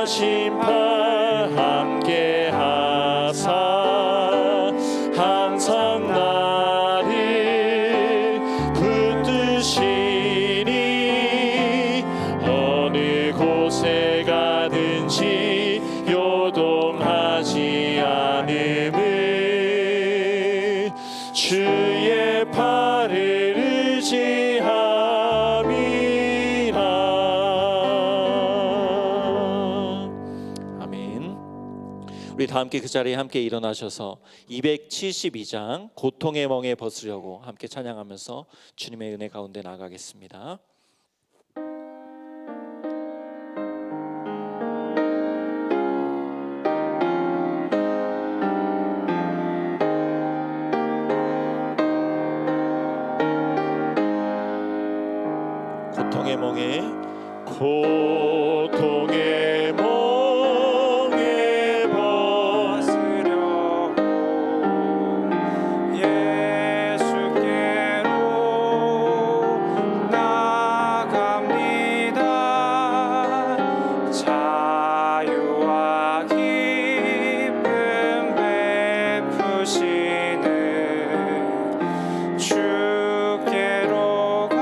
심판 함께 하사 항상 나를 붙드시니 어느 곳에 가든지 요동하지 않음을 주의 팔을 의지함이라. 아멘. 우리 다 함께 그 자리에 함께 일어나셔서 272장 고통의 멍에 벗으려고 함께 찬양하면서 주님의 은혜 가운데 나가겠습니다. 고통의 멍에 고통의 멍에 벗으려고 예수께로 나갑니다. 자유와 기쁨 베푸시는 주께로 갑니다.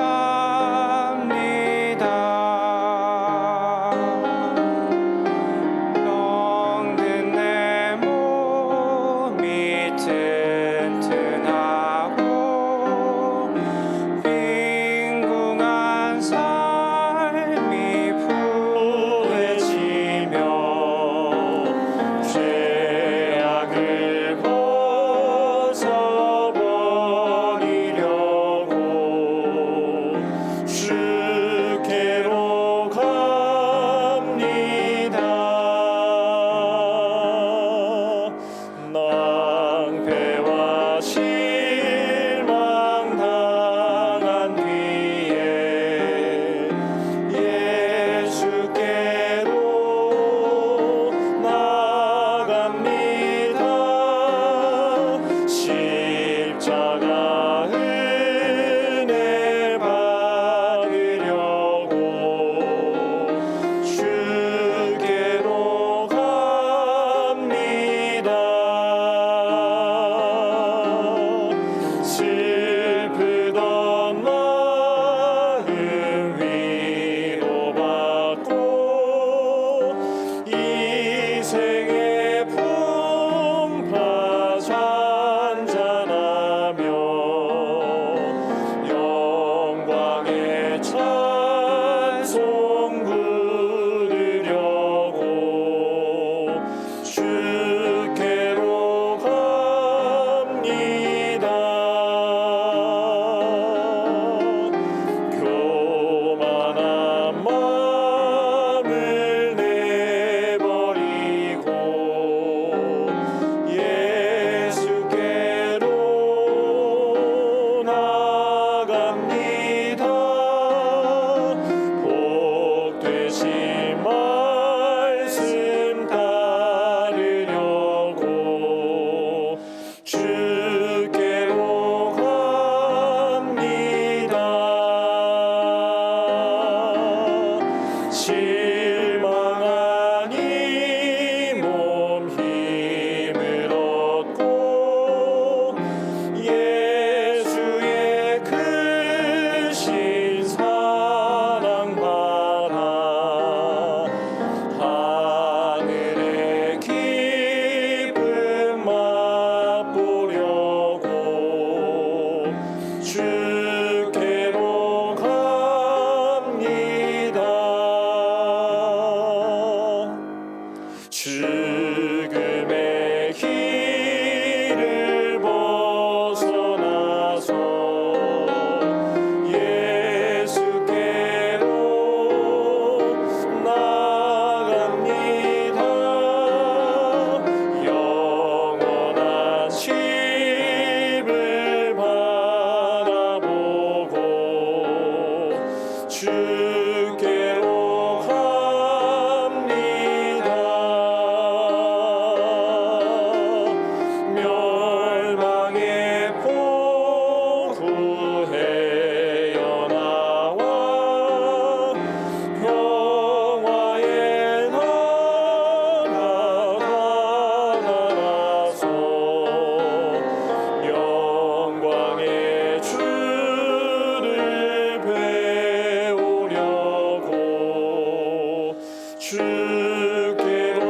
주께로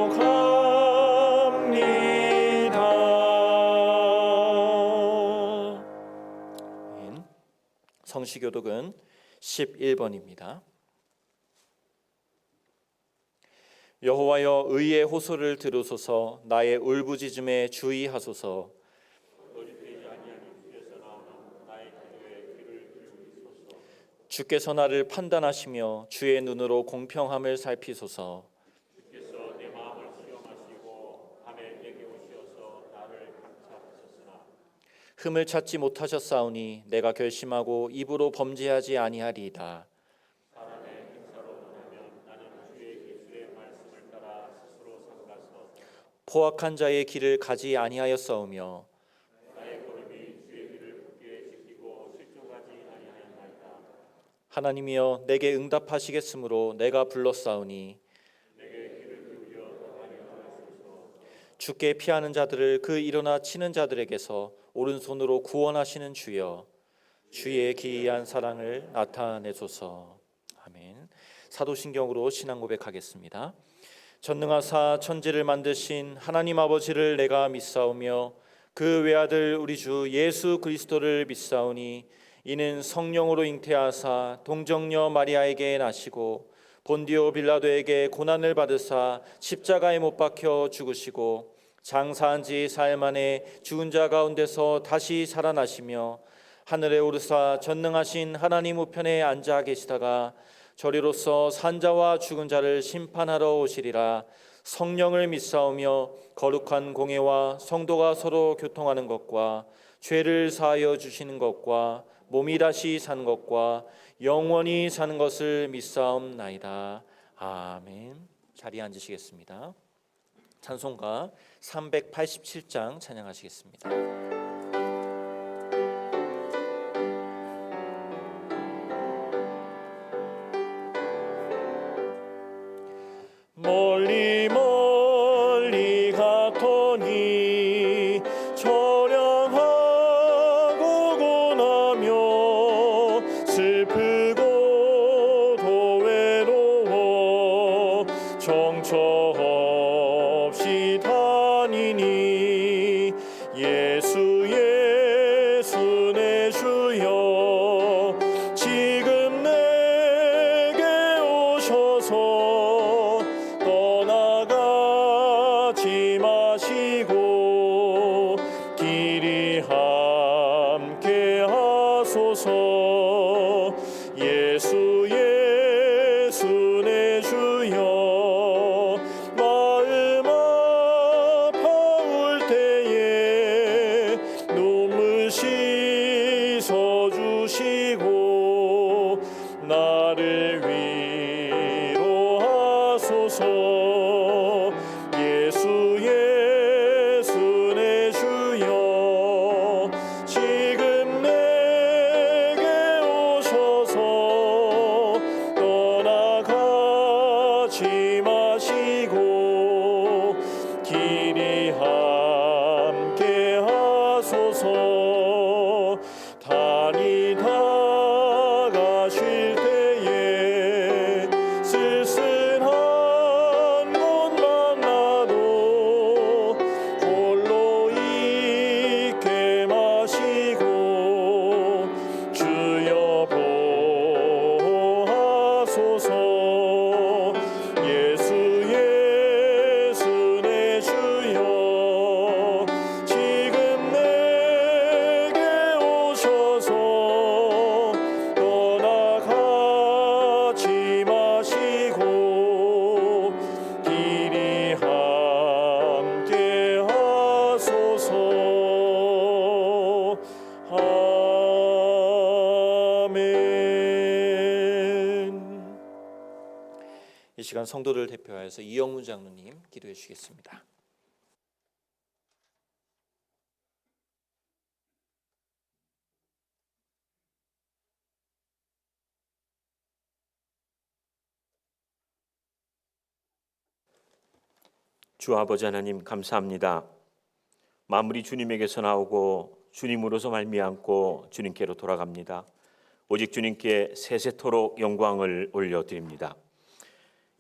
갑니다. 성시교독은 11번입니다. 여호와여, 의의 호소를 들으소서. 나의 울부짖음에 주의하소서. 주께서 나를 판단하시며 주의 눈으로 공평함을 살피소서. 주께서 내 마음을 시험하시고 밤에 내게 오시어서 나를 감찰하셨으나 흠을 찾지 못하셨사오니 내가 결심하고 입으로 범죄하지 아니하리이다. 사람의 행사로 논하면 나는 주의 기술의 말씀을 따라 스스로 삼가서 포악한 자의 길을 가지 아니하였사오며 나의 걸음이 주의 길을 굳게 지키고 실족하지 아니하였나이다. 하나님이여, 내게 응답하시겠으므로 내가 불렀사오니 내게 귀를 기울여 하소서. 주께 피하는 자들을 그 일어나 치는 자들에게서 오른손으로 구원하시는 주여, 주의 기이한 사랑을 나타내소서. 아멘. 사도신경으로 신앙 고백하겠습니다. 전능하사 천지를 만드신 하나님 아버지를 내가 믿사오며 그 외아들 우리 주 예수 그리스도를 믿사오니 이는 성령으로 잉태하사 동정녀 마리아에게 나시고 본디오 빌라도에게 고난을 받으사 십자가에 못 박혀 죽으시고 장사한 지 사흘 만에 죽은 자 가운데서 다시 살아나시며 하늘에 오르사 전능하신 하나님 우편에 앉아 계시다가 저리로서 산자와 죽은 자를 심판하러 오시리라. 성령을 믿사오며 거룩한 공예와 성도가 서로 교통하는 것과 죄를 사하여 주시는 것과 몸이 다시 사는 것과 영원히 사는 것을 믿사옵나이다. 아멘. 자리에 앉으시겠습니다. 찬송가 387장 찬양하시겠습니다. 멀리 멀리 갔더니 처량하고 고나며 슬프고도 외로워 정처 없이 다니니 예수 예수 내 주여 지금 내게 오셔서 떠나가지 마시고 길이 함께 하소서. 예수 예수 내 주여 마음 아파올 때에 눈물 씻어 주시고 나를 위로하소서. 예수 예수 내 주여 지금 내게 오셔서 떠나가지 마시고 길이 함께 하소서. 다니다가 쉴 때에 쓸쓸한 곳만 나도 홀로 있게 마시고 주여 보호하소서. 예수 예수 내 주여 지금 내게 오셔서 떠나가지 마시고 길이 함께 하소서. 아멘. 이 시간 성도를 대표하여서 이영문 장로님 기도해 주시겠습니다. 주 아버지 하나님 감사합니다. 만물이 주님에게서 나오고 주님으로서 말미암고 주님께로 돌아갑니다. 오직 주님께 세세토록 영광을 올려드립니다.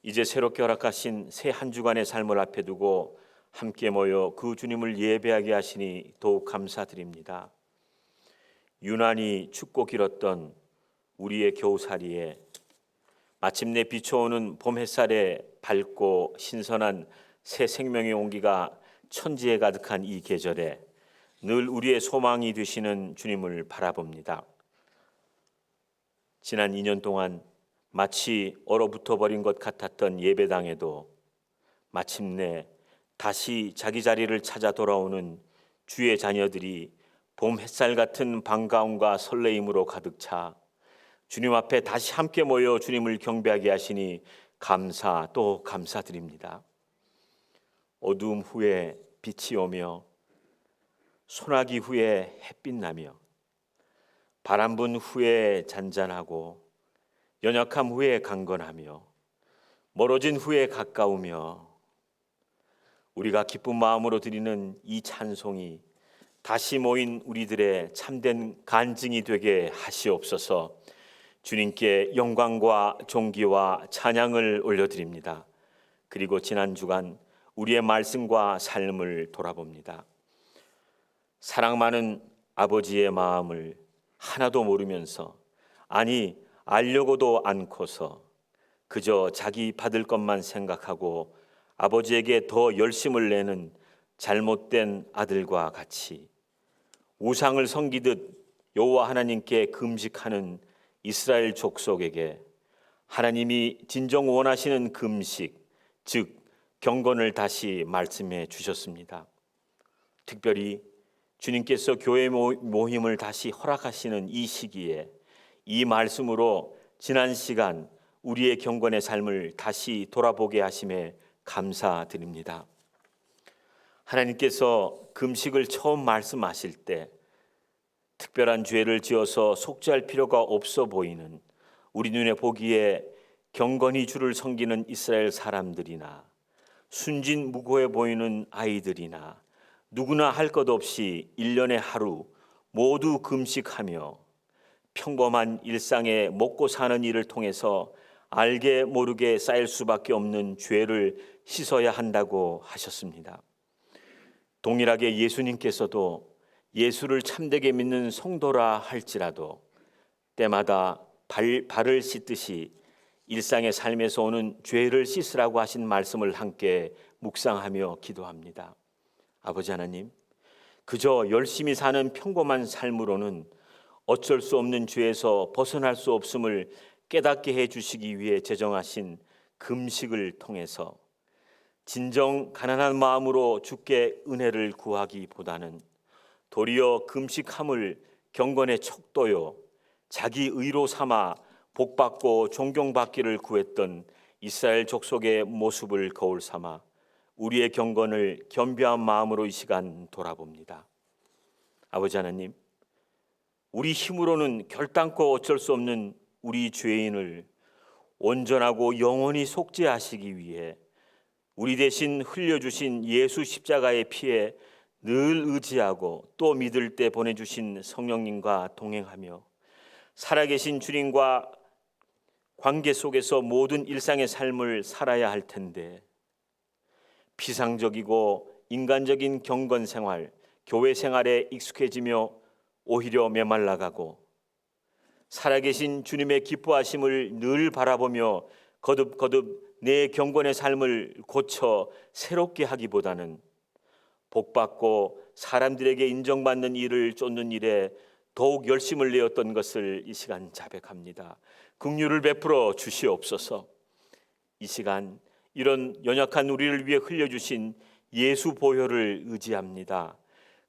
이제 새롭게 허락하신 새 한 주간의 삶을 앞에 두고 함께 모여 그 주님을 예배하게 하시니 더욱 감사드립니다. 유난히 춥고 길었던 우리의 겨우살이에 마침내 비춰오는 봄 햇살에 밝고 신선한 새 생명의 온기가 천지에 가득한 이 계절에 늘 우리의 소망이 되시는 주님을 바라봅니다. 지난 2년 동안 마치 얼어붙어 버린 것 같았던 예배당에도 마침내 다시 자기 자리를 찾아 돌아오는 주의 자녀들이 봄 햇살 같은 반가움과 설레임으로 가득 차 주님 앞에 다시 함께 모여 주님을 경배하게 하시니 감사 또 감사드립니다. 어두움 후에 빛이 오며 소나기 후에 햇빛 나며 바람 분 후에 잔잔하고 연약함 후에 강건하며 멀어진 후에 가까우며 우리가 기쁜 마음으로 드리는 이 찬송이 다시 모인 우리들의 참된 간증이 되게 하시옵소서. 주님께 영광과 존귀와 찬양을 올려드립니다. 그리고 지난 주간 우리의 말씀과 삶을 돌아봅니다. 사랑 많은 아버지의 마음을 하나도 모르면서, 아니 알려고도 않고서 그저 자기 받을 것만 생각하고 아버지에게 더 열심을 내는 잘못된 아들과 같이 우상을 섬기듯 여호와 하나님께 금식하는 이스라엘 족속에게 하나님이 진정 원하시는 금식, 즉 경건을 다시 말씀해 주셨습니다. 특별히 주님께서 교회 모임을 다시 허락하시는 이 시기에 이 말씀으로 지난 시간 우리의 경건의 삶을 다시 돌아보게 하심에 감사드립니다. 하나님께서 금식을 처음 말씀하실 때 특별한 죄를 지어서 속죄할 필요가 없어 보이는, 우리 눈에 보기에 경건히 주를 섬기는 이스라엘 사람들이나 순진무구해 보이는 아이들이나 누구나 할 것 없이 1년에 하루 모두 금식하며 평범한 일상에 먹고 사는 일을 통해서 알게 모르게 쌓일 수밖에 없는 죄를 씻어야 한다고 하셨습니다. 동일하게 예수님께서도 예수를 참되게 믿는 성도라 할지라도 때마다 발을 씻듯이 일상의 삶에서 오는 죄를 씻으라고 하신 말씀을 함께 묵상하며 기도합니다. 아버지 하나님, 그저 열심히 사는 평범한 삶으로는 어쩔 수 없는 죄에서 벗어날 수 없음을 깨닫게 해주시기 위해 제정하신 금식을 통해서 진정 가난한 마음으로 주께 은혜를 구하기보다는 도리어 금식함을 경건의 척도요 자기 의로 삼아 복받고 존경받기를 구했던 이스라엘 족속의 모습을 거울 삼아 우리의 경건을 겸비한 마음으로 이 시간 돌아봅니다. 아버지 하나님, 우리 힘으로는 결단코 어쩔 수 없는 우리 죄인을 온전하고 영원히 속죄하시기 위해 우리 대신 흘려주신 예수 십자가의 피에 늘 의지하고 또 믿을 때 보내주신 성령님과 동행하며 살아계신 주님과 관계 속에서 모든 일상의 삶을 살아야 할 텐데 피상적이고 인간적인 경건 생활, 교회 생활에 익숙해지며 오히려 메말라가고 살아계신 주님의 기뻐하심을 늘 바라보며 거듭거듭 내 경건의 삶을 고쳐 새롭게 하기보다는 복받고 사람들에게 인정받는 일을 쫓는 일에 더욱 열심을 내었던 것을 이 시간 자백합니다. 긍휼을 베풀어 주시옵소서. 이 시간 이런 연약한 우리를 위해 흘려주신 예수 보혈을 의지합니다.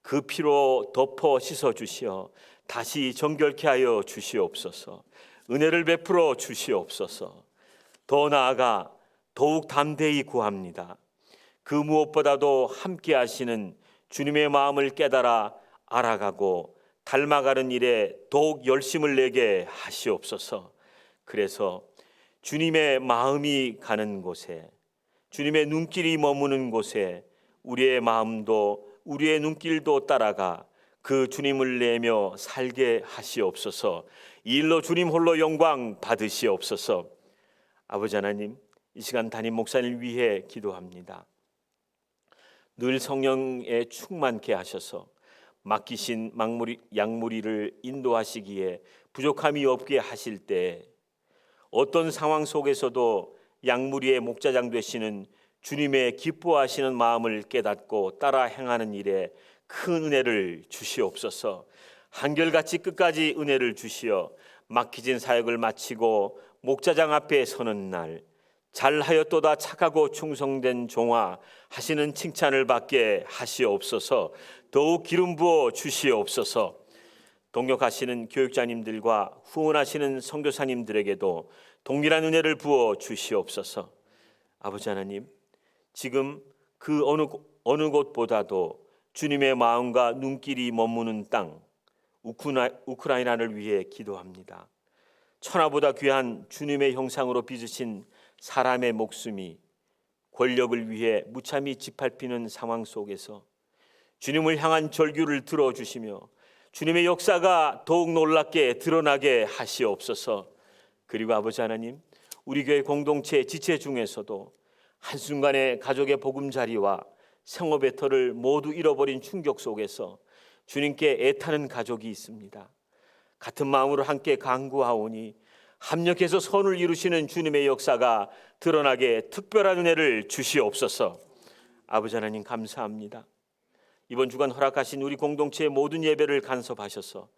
그 피로 덮어 씻어 주시어 다시 정결케 하여 주시옵소서. 은혜를 베풀어 주시옵소서. 더 나아가 더욱 담대히 구합니다. 그 무엇보다도 함께 하시는 주님의 마음을 깨달아 알아가고 닮아가는 일에 더욱 열심을 내게 하시옵소서. 그래서 주님의 마음이 가는 곳에, 주님의 눈길이 머무는 곳에 우리의 마음도 우리의 눈길도 따라가 그 주님을 내며 살게 하시옵소서. 이 일로 주님 홀로 영광 받으시옵소서. 아버지 하나님, 이 시간 담임 목사님을 위해 기도합니다. 늘 성령에 충만케 하셔서 맡기신 양무리를 인도하시기에 부족함이 없게 하실 때 어떤 상황 속에서도 양무리의 목자장 되시는 주님의 기뻐하시는 마음을 깨닫고 따라 행하는 일에 큰 은혜를 주시옵소서. 한결같이 끝까지 은혜를 주시어 맡기진 사역을 마치고 목자장 앞에 서는 날 잘하였도다 착하고 충성된 종아 하시는 칭찬을 받게 하시옵소서. 더욱 기름 부어 주시옵소서. 동역하시는 교육자님들과 후원하시는 선교사님들에게도 동일한 은혜를 부어 주시옵소서. 아버지 하나님, 지금 그 어느 곳보다도 주님의 마음과 눈길이 머무는 땅 우크라이나를 위해 기도합니다. 천하보다 귀한 주님의 형상으로 빚으신 사람의 목숨이 권력을 위해 무참히 짓밟히는 상황 속에서 주님을 향한 절규를 들어주시며 주님의 역사가 더욱 놀랍게 드러나게 하시옵소서. 그리고 아버지 하나님, 우리 교회 공동체 지체 중에서도 한순간에 가족의 보금자리와 생업의 터를 모두 잃어버린 충격 속에서 주님께 애타는 가족이 있습니다. 같은 마음으로 함께 간구하오니 합력해서 선을 이루시는 주님의 역사가 드러나게 특별한 은혜를 주시옵소서. 아버지 하나님 감사합니다. 이번 주간 허락하신 우리 공동체의 모든 예배를 간섭하셔서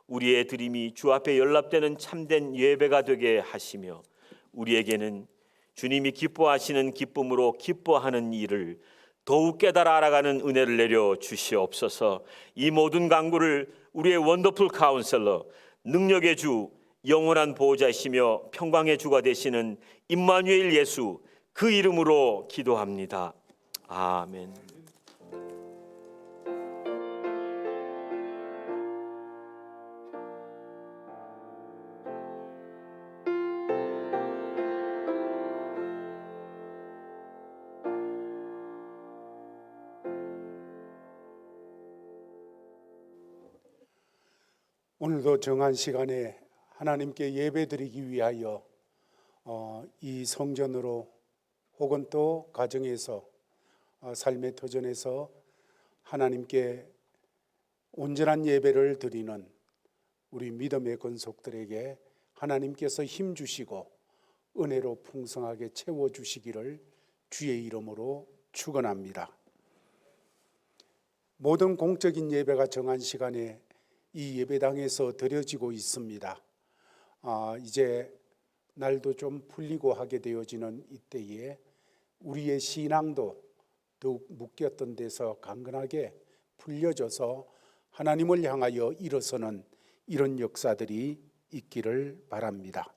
우리의 드림이 주 앞에 연락되는 참된 예배가 되게 하시며 우리에게는 주님이 기뻐하시는 기쁨으로 기뻐하는 일을 더욱 깨달아 알아가는 은혜를 내려 주시옵소서. 이 모든 간구를 우리의 원더풀 카운셀러, 능력의 주, 영원한 보호자이시며 평강의 주가 되시는 임마누엘 예수 그 이름으로 기도합니다. 아멘. 오늘도 정한 시간에 하나님께 예배드리기 위하여 이 성전으로 혹은 또 가정에서 삶의 터전에서 하나님께 온전한 예배를 드리는 우리 믿음의 권속들에게 하나님께서 힘 주시고 은혜로 풍성하게 채워주시기를 주의 이름으로 축원합니다. 모든 공적인 예배가 정한 시간에 이 예배당에서 드려지고 있습니다. 이제 날도 좀 풀리고 하게 되어지는 이때에 우리의 신앙도 더욱 묶였던 데서 강건하게 풀려져서 하나님을 향하여 일어서는 이런 역사들이 있기를 바랍니다.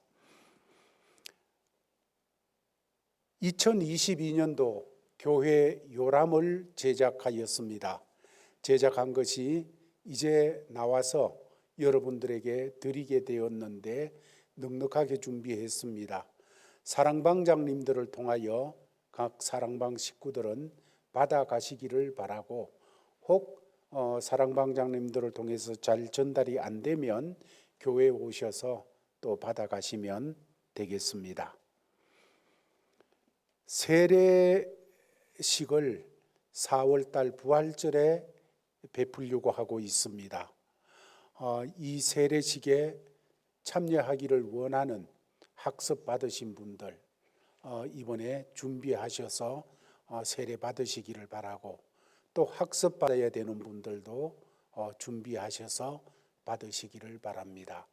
2022년도 교회 요람을 제작하였습니다. 제작한 것이 이제 나와서 여러분들에게 드리게 되었는데 넉넉하게 준비했습니다. 사랑방장님들을 통하여 각 사랑방 식구들은 받아가시기를 바라고 혹 사랑방장님들을 통해서 잘 전달이 안 되면 교회에 오셔서 또 받아가시면 되겠습니다. 세례식을 4월달 부활절에 베풀려고 하고 있습니다. 이 세례식에 참여하기를 원하는 학습 받으신 분들 이번에 준비하셔서 세례 받으시기를 바라고 또 학습 받아야 되는 분들도 준비하셔서 받으시기를 바랍니다.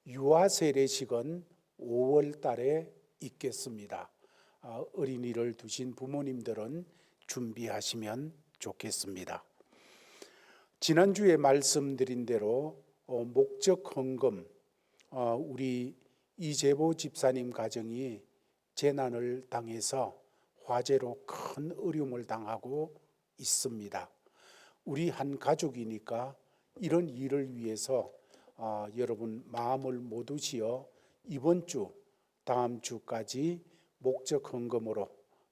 유아 세례식은 5월 달에 있겠습니다. 어린이를 두신 부모님들은 준비하시면 좋겠습니다. 지난주에 말씀드린 대로 목적 헌금 우리 이재보 집사님 가정이 재난을 당해서 화재로 큰 어려움을 당하고 있습니다. 우리 한 가족이니까 이런 일을 위해서 여러분 마음을 모두 지어 이번 주 다음 주까지 목적 헌금으로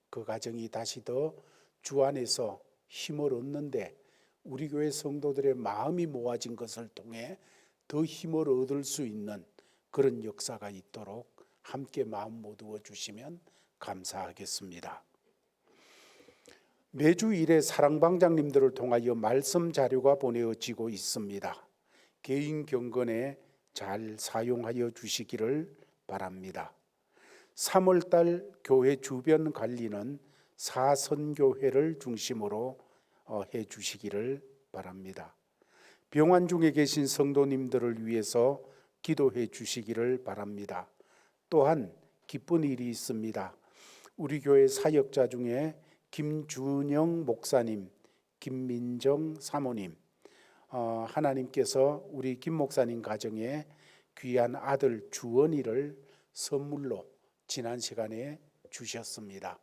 그 가정이 다시 더 주 안에서 힘을 얻는데 우리 교회 성도들의 마음이 모아진 것을 통해 더 힘을 얻을 수 있는 그런 역사가 있도록 함께 마음 모두어 주시면 감사하겠습니다. 매주 일에 사랑방장님들을 통하여 말씀 자료가 보내어지고 있습니다. 개인 경건에 잘 사용하여 주시기를 바랍니다. 3월달 교회 주변 관리는 사선교회를 중심으로 해 주시기를 바랍니다. 병환 중에 계신 성도님들을 위해서 기도해 주시기를 바랍니다. 또한 기쁜 일이 있습니다. 우리 교회 사역자 중에 김준영 목사님, 김민정 사모님, 하나님께서 우리 김 목사님 가정에 귀한 아들 주원이를 선물로 지난 시간에 주셨습니다.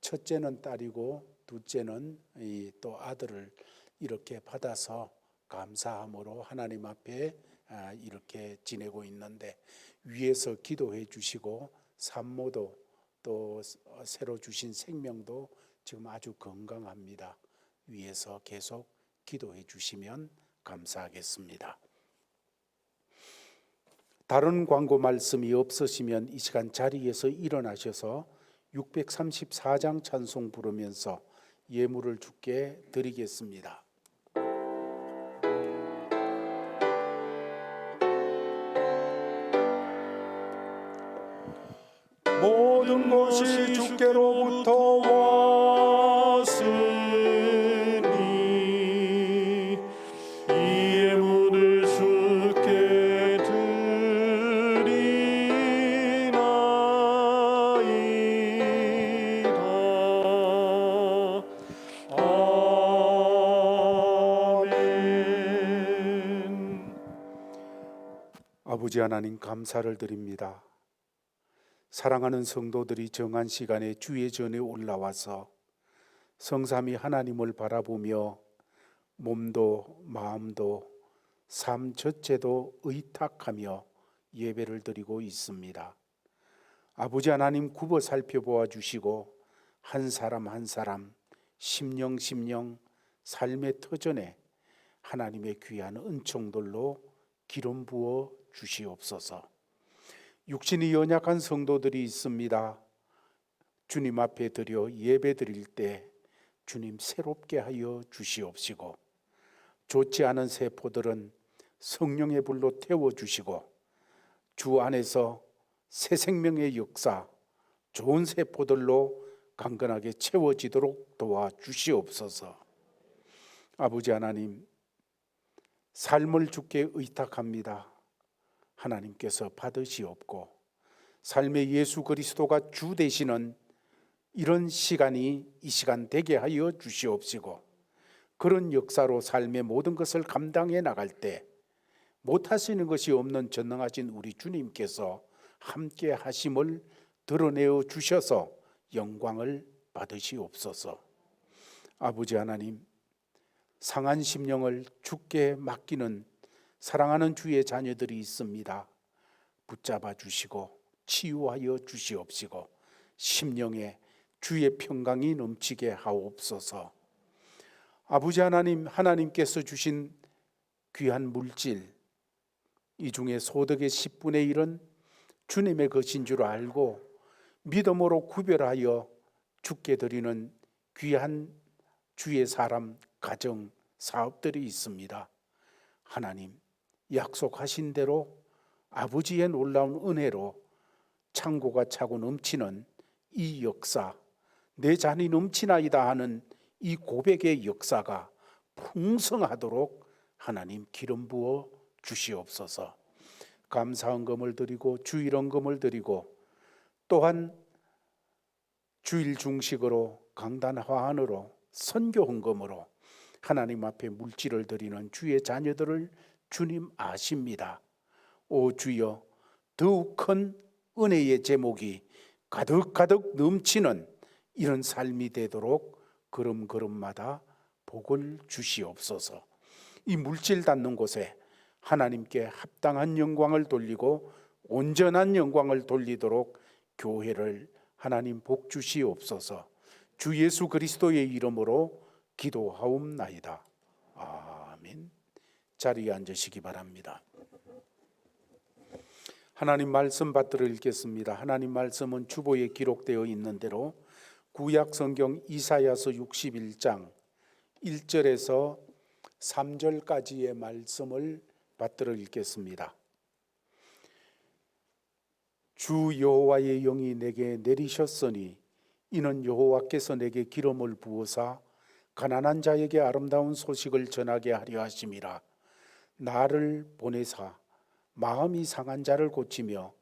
첫째는 딸이고 둘째는 또 아들을 이렇게 받아서 감사함으로 하나님 앞에 이렇게 지내고 있는데, 위에서 기도해 주시고 산모도 또 새로 주신 생명도 지금 아주 건강합니다. 위에서 계속 기도해 주시면 감사하겠습니다. 다른 광고 말씀이 없으시면 이 시간 자리에서 일어나셔서 634장 찬송 부르면서 예물을 주께 드리겠습니다. 모든 것이 주께로부터 왔으니 이 예물을 주께 드리나이다. 아멘. 아버지 하나님, 감사를 드립니다. 사랑하는 성도들이 정한 시간에 주의 전에 올라와서 성삼위 하나님을 바라보며 몸도 마음도 삶 전체도 의탁하며 예배를 드리고 있습니다. 아버지 하나님, 굽어 살펴보아 주시고 한 사람 한 사람 심령 삶의 터전에 하나님의 귀한 은총들로 기름 부어 주시옵소서. 육신이 연약한 성도들이 있습니다. 주님 앞에 드려 예배 드릴 때 주님 새롭게 하여 주시옵시고, 좋지 않은 세포들은 성령의 불로 태워주시고, 주 안에서 새 생명의 역사, 좋은 세포들로 강건하게 채워지도록 도와주시옵소서. 아버지 하나님, 삶을 주께 의탁합니다. 하나님께서 받으시옵고 삶의 예수 그리스도가 주 되시는 이런 시간이 이 시간 되게 하여 주시옵시고, 그런 역사로 삶의 모든 것을 감당해 나갈 때 못하시는 것이 없는 전능하신 우리 주님께서 함께 하심을 드러내어 주셔서 영광을 받으시옵소서. 아버지 하나님, 상한 심령을 주께 맡기는 사랑하는 주의 자녀들이 있습니다. 붙잡아 주시고 치유하여 주시옵시고 심령에 주의 평강이 넘치게 하옵소서. 아버지 하나님, 하나님께서 주신 귀한 물질, 이 중에 소득의 10분의 1은 주님의 것인 줄 알고 믿음으로 구별하여 주께 드리는 귀한 주의 사람, 가정, 사업들이 있습니다. 하나님, 약속하신 대로 아버지의 놀라운 은혜로 창고가 차고 넘치는 이 역사, 내 잔이 넘치나이다 하는 이 고백의 역사가 풍성하도록 하나님 기름 부어 주시옵소서. 감사헌금을 드리고 주일헌금을 드리고 또한 주일 중식으로 강단 화환으로 선교헌금으로 하나님 앞에 물질을 드리는 주의 자녀들을 주님 아십니다. 오 주여, 더욱 큰 은혜의 제목이 가득가득 넘치는 이런 삶이 되도록 걸음걸음마다 복을 주시옵소서. 이 물질 닿는 곳에 하나님께 합당한 영광을 돌리고 온전한 영광을 돌리도록 교회를 하나님 복 주시옵소서. 주 예수 그리스도의 이름으로 기도하옵나이다. 아멘. 자리에 앉으시기 바랍니다. 하나님 말씀 받들어 읽겠습니다. 하나님 말씀은 주보에 기록되어 있는 대로 구약 성경 이사야서 61장 1절에서 3절까지의 말씀을 받들어 읽겠습니다. 주 여호와의 영이 내게 내리셨으니 이는 여호와께서 내게 기름을 부으사 가난한 자에게 아름다운 소식을 전하게 하려 하심이라. 나를 보내사 마음이 상한 자를 고치며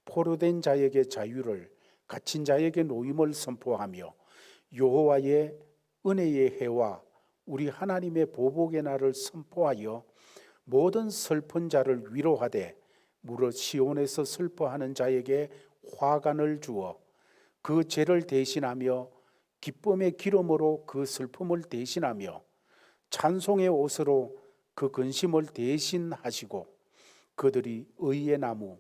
포로된 자에게 자유를, 갇힌 자에게 노임을 선포하며 여호와의 은혜의 해와 우리 하나님의 보복의 날을 선포하여 모든 슬픈 자를 위로하되 무릇 시온에서 슬퍼하는 자에게 화관을 주어 그 죄를 대신하며 기쁨의 기름으로 그 슬픔을 대신하며 찬송의 옷으로 그 근심을 대신하시고 그들이 의의 나무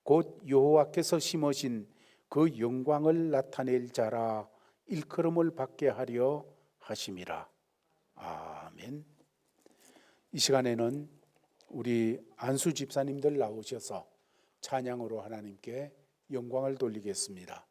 곧 여호와께서 심으신 그 영광을 나타낼 자라 일컬음을 받게 하려 하심이라. 아멘. 이 시간에는 우리 안수 집사님들 나오셔서 찬양으로 하나님께 영광을 돌리겠습니다.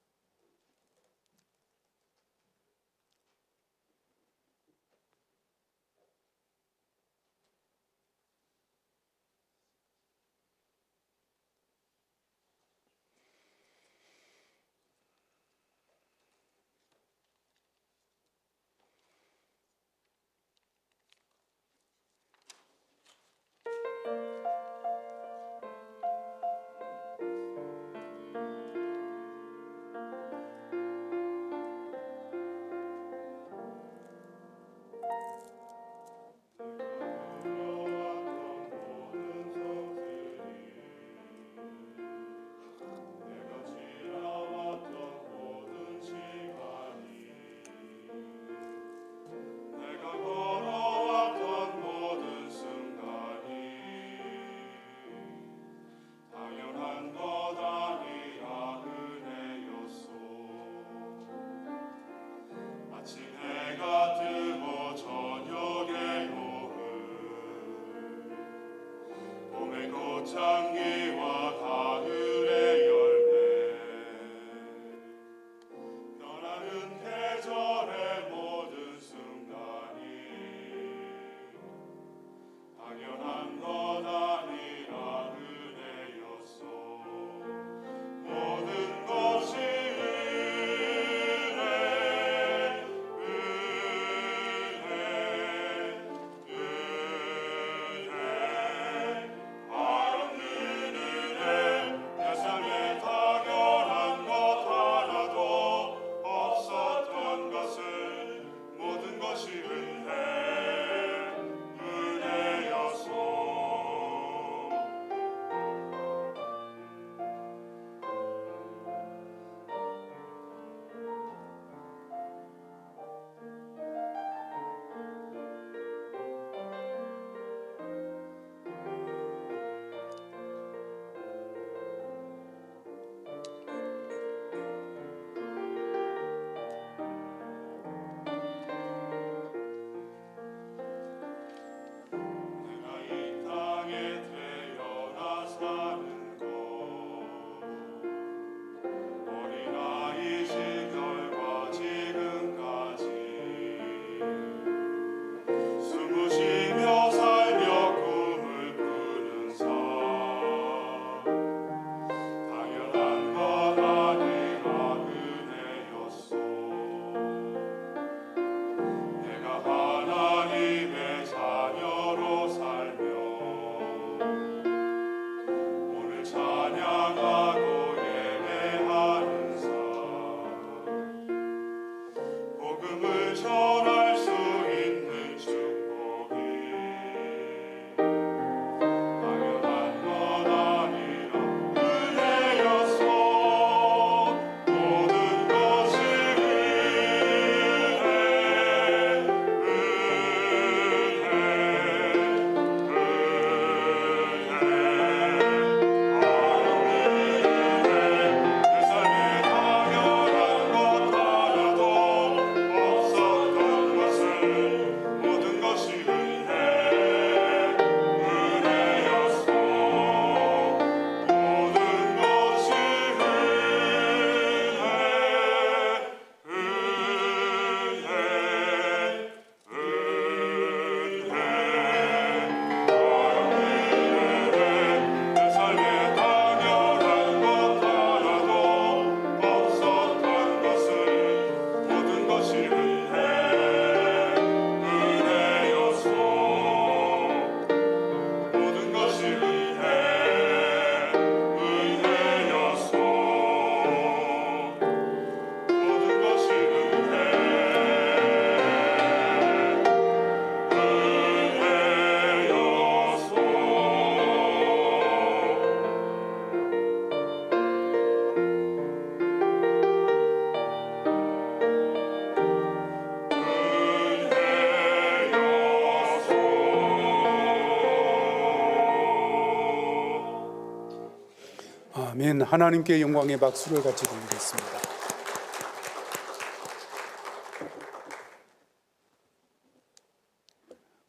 우리는 하나님께 영광의 박수를 같이 드리겠습니다.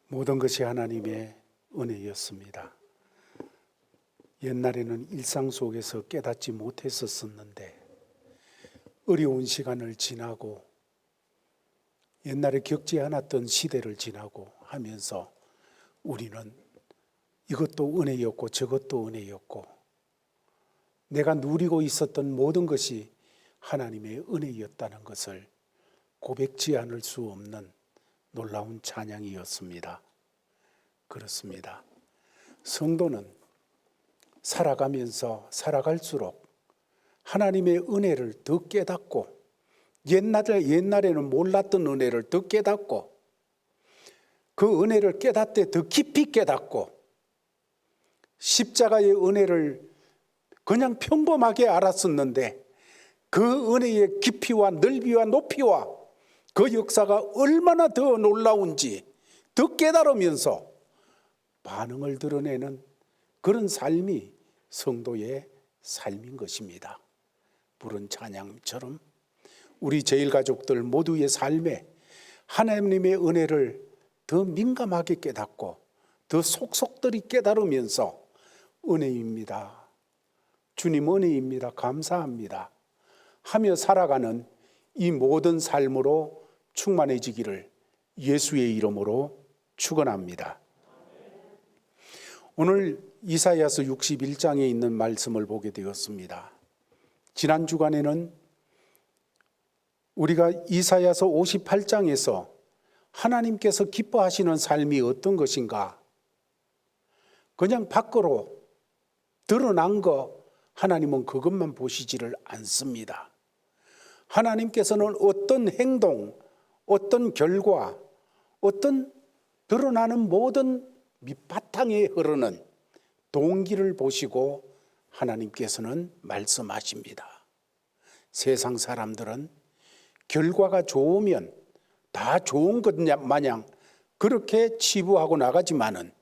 모든 것이 하나님의 은혜였습니다. 옛날에는 일상 속에서 깨닫지 못했었는데 어려운 시간을 지나고 옛날에 겪지 않았던 시대를 지나고 하면서 우리는 이것도 은혜였고 저것도 은혜였고 내가 누리고 있었던 모든 것이 하나님의 은혜였다는 것을 고백지 않을 수 없는 놀라운 찬양이었습니다. 그렇습니다. 성도는 살아가면서 살아갈수록 하나님의 은혜를 더 깨닫고 옛날에는 몰랐던 은혜를 더 깨닫고 그 은혜를 깨닫되 더 깊이 깨닫고 십자가의 은혜를 그냥 평범하게 알았었는데 그 은혜의 깊이와 넓이와 높이와 그 역사가 얼마나 더 놀라운지 더 깨달으면서 반응을 드러내는 그런 삶이 성도의 삶인 것입니다. 부른 찬양처럼 우리 제일가족들 모두의 삶에 하나님의 은혜를 더 민감하게 깨닫고 더 속속들이 깨달으면서 은혜입니다. 주님 은혜입니다. 감사합니다. 하며 살아가는 이 모든 삶으로 충만해지기를 예수의 이름으로 축원합니다. 오늘 이사야서 61장에 있는 말씀을 보게 되었습니다. 지난 주간에는 우리가 이사야서 58장에서 하나님께서 기뻐하시는 삶이 어떤 것인가? 그냥 밖으로 드러난 거 하나님은 그것만 보시지를 않습니다. 하나님께서는 어떤 행동, 어떤 결과, 어떤 드러나는 모든 밑바탕에 흐르는 동기를 보시고 하나님께서는 말씀하십니다. 세상 사람들은 결과가 좋으면 다 좋은 것 마냥 그렇게 치부하고 나가지만은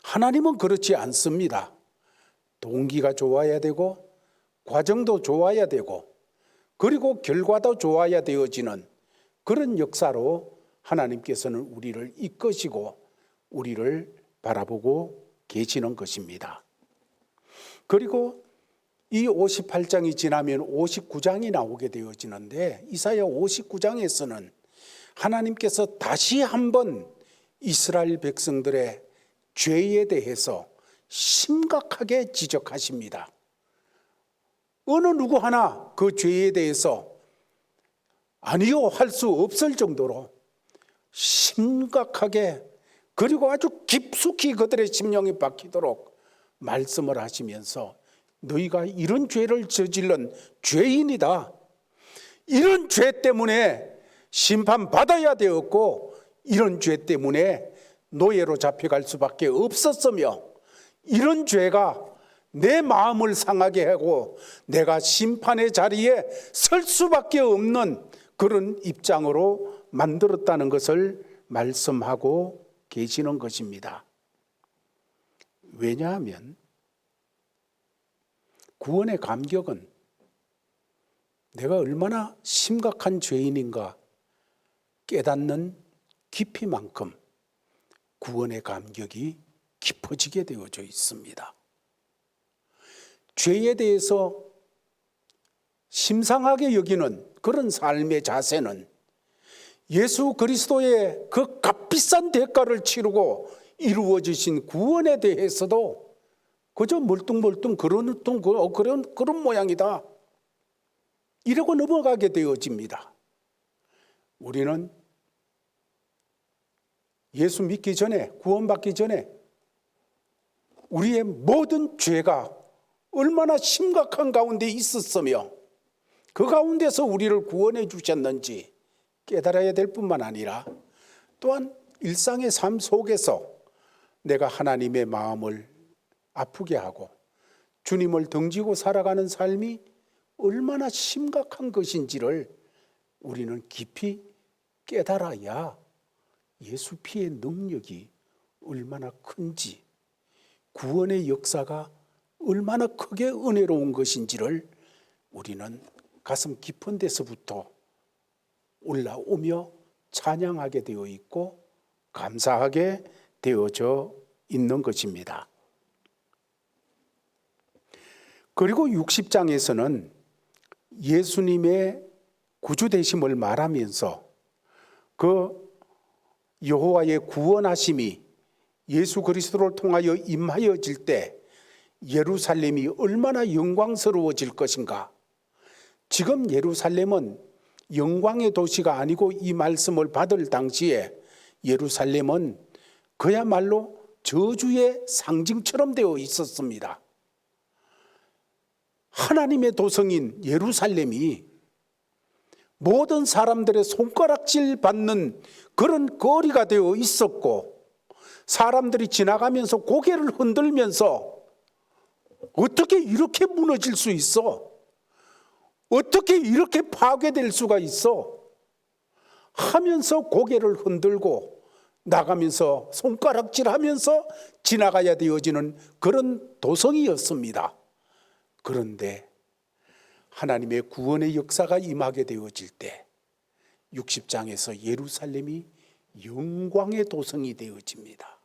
하나님은 그렇지 않습니다. 동기가 좋아야 되고 과정도 좋아야 되고 그리고 결과도 좋아야 되어지는 그런 역사로 하나님께서는 우리를 이끄시고 우리를 바라보고 계시는 것입니다. 그리고 이 58장이 지나면 59장이 나오게 되어지는데 이사야 59장에서는 하나님께서 다시 한번 이스라엘 백성들의 죄에 대해서 심각하게 지적하십니다. 어느 누구 하나 그 죄에 대해서 아니요 할 수 없을 정도로 심각하게 그리고 아주 깊숙이 그들의 심령에 박히도록 말씀을 하시면서 너희가 이런 죄를 저질른 죄인이다. 이런 죄 때문에 심판받아야 되었고 이런 죄 때문에 노예로 잡혀갈 수밖에 없었으며 이런 죄가 내 마음을 상하게 하고 내가 심판의 자리에 설 수밖에 없는 그런 입장으로 만들었다는 것을 말씀하고 계시는 것입니다. 왜냐하면 구원의 감격은 내가 얼마나 심각한 죄인인가 깨닫는 깊이만큼 구원의 감격이 깊어지게 되어져 있습니다. 죄에 대해서 심상하게 여기는 그런 삶의 자세는 예수 그리스도의 그 값비싼 대가를 치르고 이루어지신 구원에 대해서도 그저 멀뚱멀뚱 그런 모양이다. 이러고 넘어가게 되어집니다. 우리는 예수 믿기 전에 구원받기 전에 우리의 모든 죄가 얼마나 심각한 가운데 있었으며 그 가운데서 우리를 구원해 주셨는지 깨달아야 될 뿐만 아니라 또한 일상의 삶 속에서 내가 하나님의 마음을 아프게 하고 주님을 등지고 살아가는 삶이 얼마나 심각한 것인지를 우리는 깊이 깨달아야 예수 피의 능력이 얼마나 큰지 구원의 역사가 얼마나 크게 은혜로운 것인지를 우리는 가슴 깊은 데서부터 올라오며 찬양하게 되어 있고 감사하게 되어져 있는 것입니다. 그리고 60장에서는 예수님의 구주 되심을 말하면서 그 여호와의 구원하심이 예수 그리스도를 통하여 임하여질 때 예루살렘이 얼마나 영광스러워질 것인가. 지금 예루살렘은 영광의 도시가 아니고 이 말씀을 받을 당시에 예루살렘은 그야말로 저주의 상징처럼 되어 있었습니다. 하나님의 도성인 예루살렘이 모든 사람들의 손가락질 받는 그런 거리가 되어 있었고, 사람들이 지나가면서 고개를 흔들면서 어떻게 이렇게 무너질 수 있어? 어떻게 이렇게 파괴될 수가 있어? 하면서 고개를 흔들고 나가면서 손가락질하면서 지나가야 되어지는 그런 도성이었습니다. 그런데 하나님의 구원의 역사가 임하게 되어질 때 60장에서 예루살렘이 영광의 도성이 되어집니다.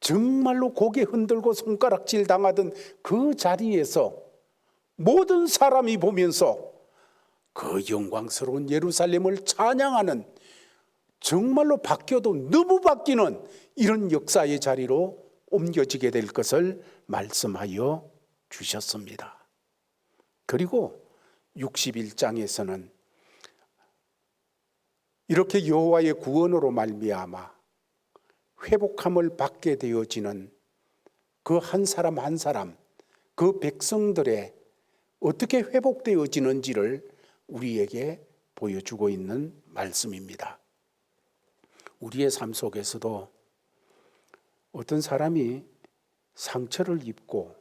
정말로 고개 흔들고 손가락질 당하던 그 자리에서 모든 사람이 보면서 그 영광스러운 예루살렘을 찬양하는, 정말로 바뀌어도 너무 바뀌는 이런 역사의 자리로 옮겨지게 될 것을 말씀하여 주셨습니다. 그리고 61장에서는 이렇게 여호와의 구원으로 말미암아 회복함을 받게 되어지는 그 한 사람 한 사람, 그 백성들의 어떻게 회복되어지는지를 우리에게 보여주고 있는 말씀입니다. 우리의 삶 속에서도 어떤 사람이 상처를 입고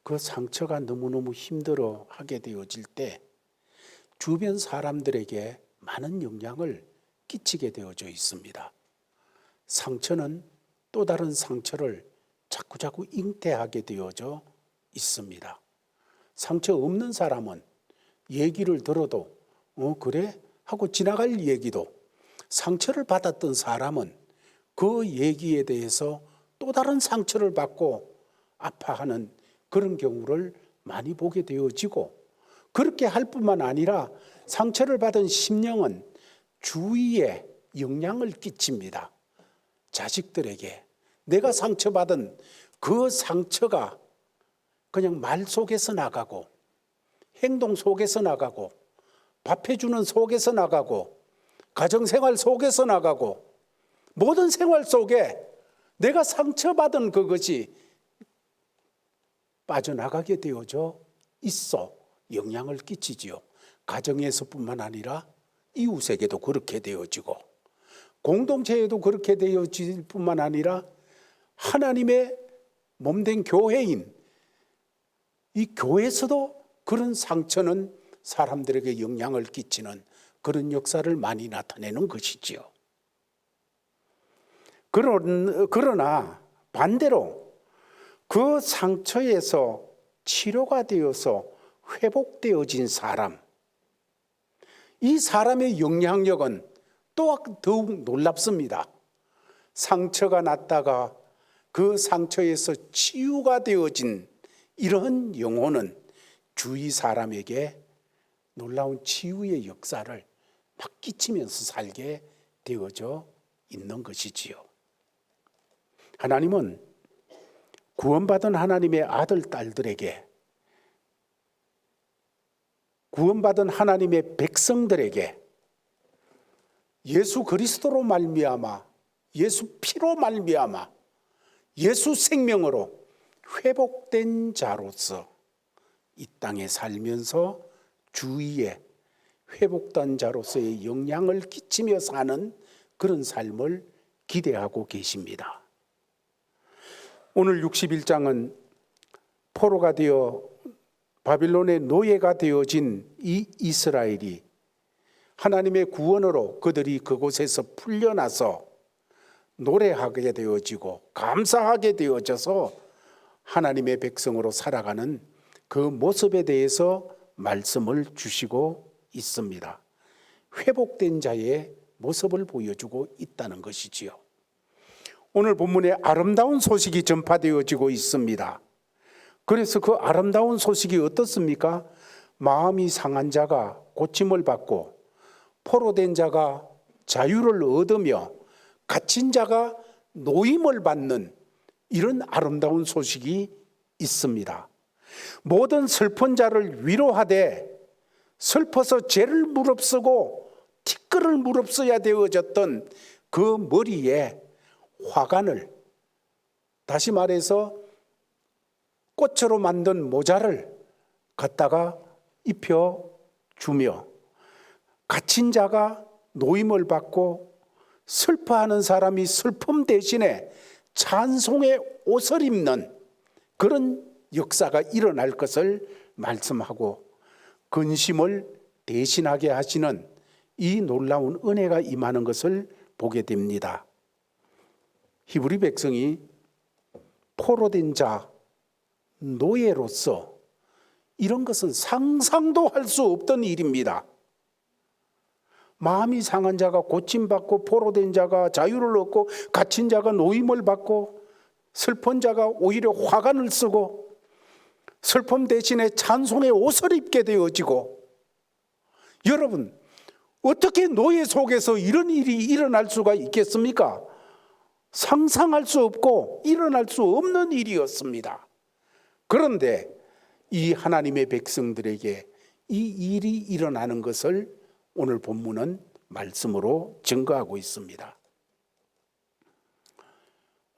그 상처가 너무너무 힘들어하게 되어질 때 주변 사람들에게 많은 영향을 끼치게 되어져 있습니다. 상처는 또 다른 상처를 자꾸자꾸 잉태하게 되어져 있습니다. 상처 없는 사람은 얘기를 들어도 그래? 하고 지나갈 얘기도, 상처를 받았던 사람은 그 얘기에 대해서 또 다른 상처를 받고 아파하는 그런 경우를 많이 보게 되어지고, 그렇게 할 뿐만 아니라 상처를 받은 심령은 주위에 영향을 끼칩니다. 자식들에게 내가 상처받은 그 상처가 그냥 말 속에서 나가고 행동 속에서 나가고 밥 해주는 속에서 나가고 가정생활 속에서 나가고 모든 생활 속에 내가 상처받은 그것이 빠져나가게 되어져 있어 영향을 끼치지요. 가정에서뿐만 아니라 이웃에게도 그렇게 되어지고 공동체에도 그렇게 되어질 뿐만 아니라 하나님의 몸된 교회인 이 교회에서도 그런 상처는 사람들에게 영향을 끼치는 그런 역사를 많이 나타내는 것이지요. 그러나 반대로 그 상처에서 치료가 되어서 회복되어진 사람, 이 사람의 영향력은 또 더욱 놀랍습니다. 상처가 났다가 그 상처에서 치유가 되어진 이런 영혼은 주위 사람에게 놀라운 치유의 역사를 막 끼치면서 살게 되어져 있는 것이지요. 하나님은 구원받은 하나님의 아들, 딸들에게, 구원받은 하나님의 백성들에게 예수 그리스도로 말미암아, 예수 피로 말미암아, 예수 생명으로 회복된 자로서 이 땅에 살면서 주위에 회복된 자로서의 영향을 끼치며 사는 그런 삶을 기대하고 계십니다. 오늘 61장은 포로가 되어 바빌론의 노예가 되어진 이 이스라엘이 하나님의 구원으로 그들이 그곳에서 풀려나서 노래하게 되어지고 감사하게 되어져서 하나님의 백성으로 살아가는 그 모습에 대해서 말씀을 주시고 있습니다. 회복된 자의 모습을 보여주고 있다는 것이지요. 오늘 본문에 아름다운 소식이 전파되어지고 있습니다. 그래서 그 아름다운 소식이 어떻습니까? 마음이 상한 자가 고침을 받고 포로된 자가 자유를 얻으며 갇힌 자가 노임을 받는 이런 아름다운 소식이 있습니다. 모든 슬픈 자를 위로하되 슬퍼서 죄를 무릅쓰고 티끌을 무릅써야 되어졌던 그 머리에 화관을, 다시 말해서 꽃으로 만든 모자를 갖다가 입혀주며 갇힌 자가 노임을 받고 슬퍼하는 사람이 슬픔 대신에 찬송의 옷을 입는 그런 역사가 일어날 것을 말씀하고 근심을 대신하게 하시는 이 놀라운 은혜가 임하는 것을 보게 됩니다. 히브리 백성이 포로된 자, 노예로서 이런 것은 상상도 할 수 없던 일입니다. 마음이 상한 자가 고침받고 포로된 자가 자유를 얻고 갇힌 자가 노임을 받고 슬픈 자가 오히려 화관을 쓰고 슬픔 대신에 찬송의 옷을 입게 되어지고, 여러분 어떻게 노예 속에서 이런 일이 일어날 수가 있겠습니까? 상상할 수 없고 일어날 수 없는 일이었습니다. 그런데 이 하나님의 백성들에게 이 일이 일어나는 것을 오늘 본문은 말씀으로 증거하고 있습니다.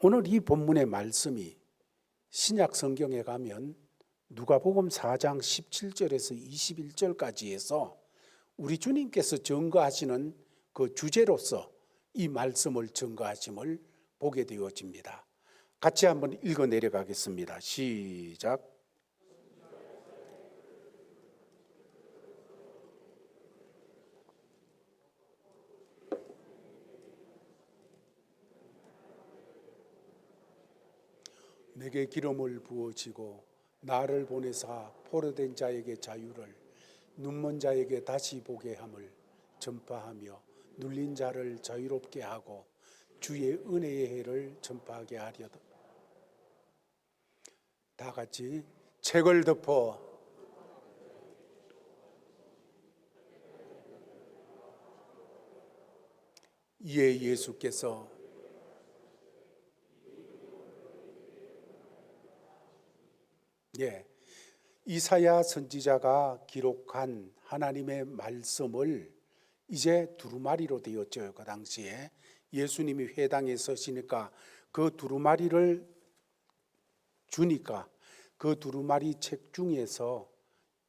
오늘 이 본문의 말씀이 신약 성경에 가면 누가복음 4장 17절에서 21절까지 해서 우리 주님께서 증거하시는 그 주제로서 이 말씀을 증거하심을 보게 되어집니다. 같이 한번 읽어 내려가겠습니다. 시작. 내게 기름을 부어지고 나를 보내사 포로된 자에게 자유를, 눈먼 자에게 다시 보게 함을 전파하며 눌린 자를 자유롭게 하고 주의 은혜의 해를 전파하게 하려다. 다 같이 책을 덮어 이에 예수께서 이사야 선지자가 기록한 하나님의 말씀을 이제 두루마리로 되었죠. 그 당시에 예수님이 회당에 서시니까 그 두루마리를 주니까 그 두루마리 책 중에서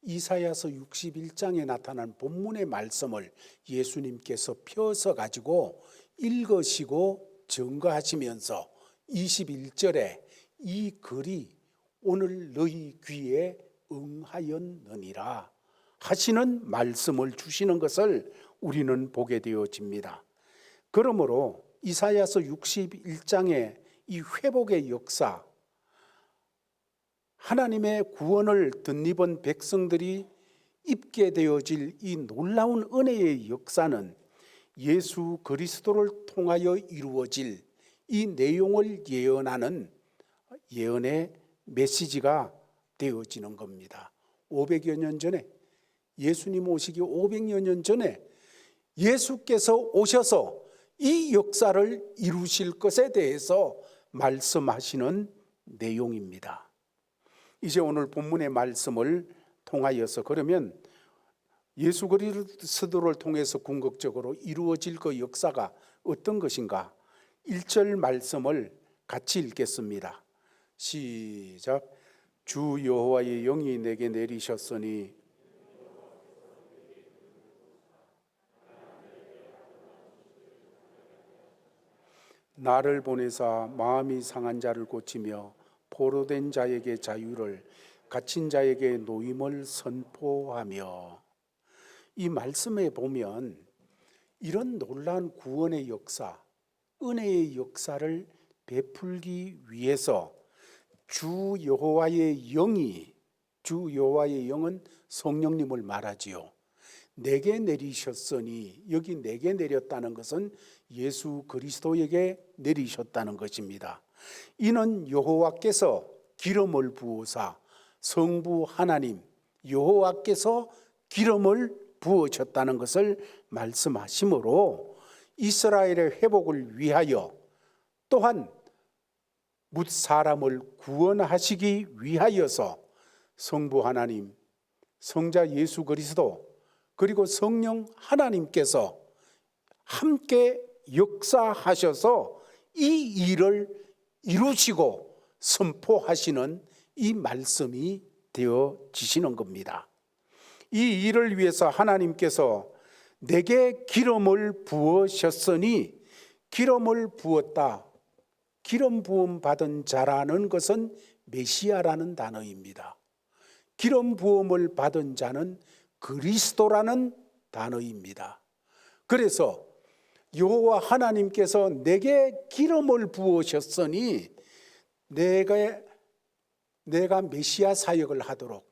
이사야서 61장에 나타난 본문의 말씀을 예수님께서 펴서 가지고 읽으시고 증거하시면서 21절에 이 글이 오늘 너희 귀에 응하였느니라 하시는 말씀을 주시는 것을 우리는 보게 되어집니다. 그러므로 이사야서 61장의 이 회복의 역사, 하나님의 구원을 덧입은 백성들이 입게 되어질 이 놀라운 은혜의 역사는 예수 그리스도를 통하여 이루어질 이 내용을 예언하는 예언의 메시지가 되어지는 겁니다. 500여 년 전에, 예수님 오시기 500여 년 전에 예수께서 오셔서 이 역사를 이루실 것에 대해서 말씀하시는 내용입니다. 이제 오늘 본문의 말씀을 통하여서 그러면 예수 그리스도를 통해서 궁극적으로 이루어질 그 역사가 어떤 것인가? 1절 말씀을 같이 읽겠습니다. 시작. 주 여호와의 영이 내게 내리셨으니 나를 보내사 마음이 상한 자를 고치며 포로된 자에게 자유를, 갇힌 자에게 노임을 선포하며. 이 말씀에 보면 이런 놀라운 구원의 역사, 은혜의 역사를 베풀기 위해서 주 여호와의 영은 성령님을 말하지요. 내게 내리셨으니, 여기 내게 내렸다는 것은 예수 그리스도에게 내리셨다는 것입니다. 이는 여호와께서 기름을 부으사, 성부 하나님 여호와께서 기름을 부으셨다는 것을 말씀하시므로 이스라엘의 회복을 위하여, 또한 뭇 사람을 구원하시기 위하여서 성부 하나님, 성자 예수 그리스도, 그리고 성령 하나님께서 함께 역사하셔서 이 일을 이루시고 선포하시는 이 말씀이 되어지시는 겁니다. 이 일을 위해서 하나님께서 내게 기름을 부으셨으니, 기름을 부었다, 기름 부음 받은 자라는 것은 메시아라는 단어입니다. 기름 부음을 받은 자는 그리스도라는 단어입니다. 그래서 여호와 하나님께서 내게 기름을 부으셨으니 내가 메시아 사역을 하도록,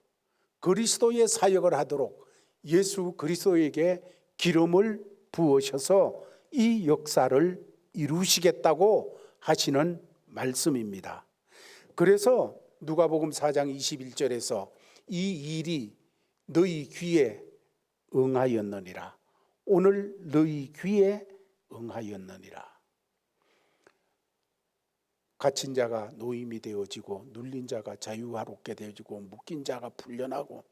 그리스도의 사역을 하도록 예수 그리스도에게 기름을 부으셔서 이 역사를 이루시겠다고 하시는 말씀입니다. 그래서 누가복음 4장 21절에서 이 일이 너희 귀에 응하였느니라. 오늘 너희 귀에 응하였느니라. 갇힌 자가 노임이 되어지고, 눌린 자가 자유롭게 되어지고, 묶인 자가 풀려나고,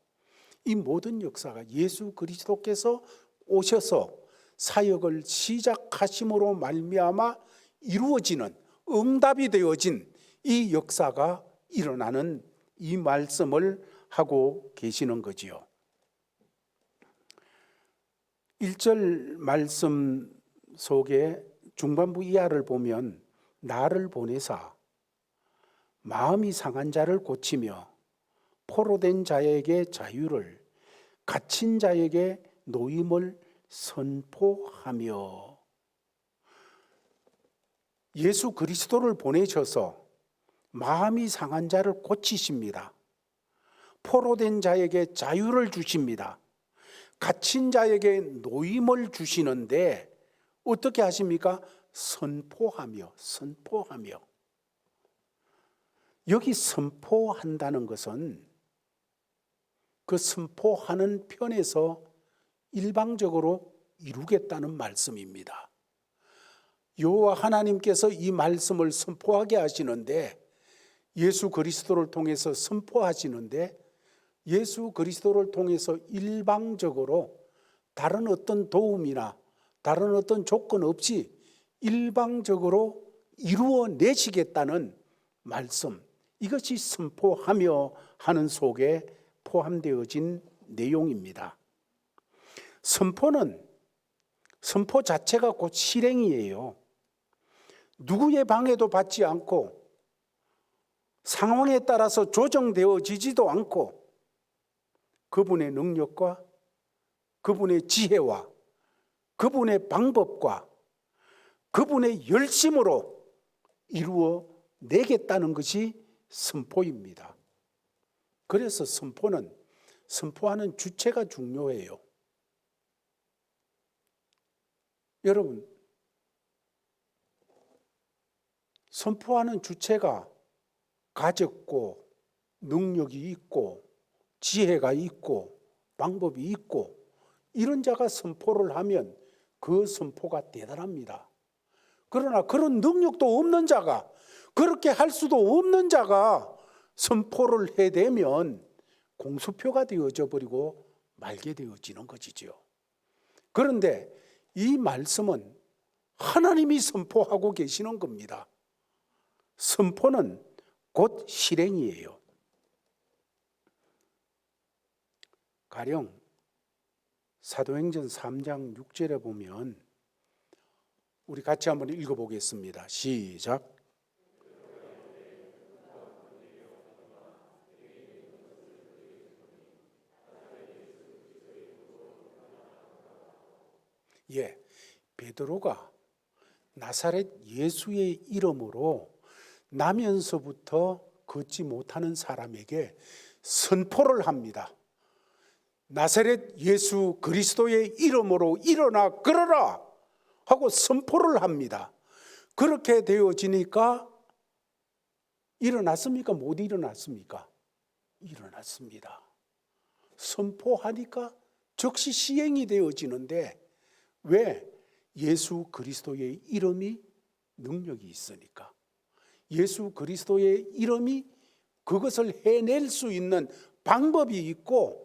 이 모든 역사가 예수 그리스도께서 오셔서 사역을 시작하심으로 말미암아 이루어지는, 응답이 되어진 이 역사가 일어나는 이 말씀을 하고 계시는 거지요. 1절 말씀 속에 중반부 이하를 보면 나를 보내사 마음이 상한 자를 고치며 포로된 자에게 자유를, 갇힌 자에게 노임을 선포하며, 예수 그리스도를 보내셔서 마음이 상한 자를 고치십니다. 포로된 자에게 자유를 주십니다. 갇힌 자에게 노임을 주시는데 어떻게 하십니까? 선포하며. 여기 선포한다는 것은 그 선포하는 편에서 일방적으로 이루겠다는 말씀입니다. 여호와 하나님께서 이 말씀을 선포하게 하시는데, 예수 그리스도를 통해서 선포하시는데, 예수 그리스도를 통해서 일방적으로 다른 어떤 도움이나 다른 어떤 조건 없이 일방적으로 이루어내시겠다는 말씀, 이것이 선포하며 하는 속에 포함되어진 내용입니다. 선포 자체가 곧 실행이에요. 누구의 방해도 받지 않고 상황에 따라서 조정되어지지도 않고 그분의 능력과 그분의 지혜와 그분의 방법과 그분의 열심으로 이루어내겠다는 것이 선포입니다. 그래서 선포하는 주체가 중요해요. 여러분, 선포하는 주체가 가졌고 능력이 있고 지혜가 있고 방법이 있고 이런 자가 선포를 하면 그 선포가 대단합니다. 그러나 그런 능력도 없는 자가, 그렇게 할 수도 없는 자가 선포를 해대면 공수표가 되어져 버리고 말게 되어지는 것이죠. 그런데 이 말씀은 하나님이 선포하고 계시는 겁니다. 선포는 곧 실행이에요. 가령 사도행전 3장 6절에 보면 우리 같이 한번 읽어보겠습니다. 시작. 베드로가 나사렛 예수의 이름으로 나면서부터 걷지 못하는 사람에게 선포를 합니다. 나사렛 예수 그리스도의 이름으로 일어나 걸어라 하고 선포를 합니다. 그렇게 되어지니까 일어났습니까? 못 일어났습니까? 일어났습니다. 선포하니까 즉시 시행이 되어지는데, 왜? 예수 그리스도의 이름이 능력이 있으니까. 예수 그리스도의 이름이 그것을 해낼 수 있는 방법이 있고,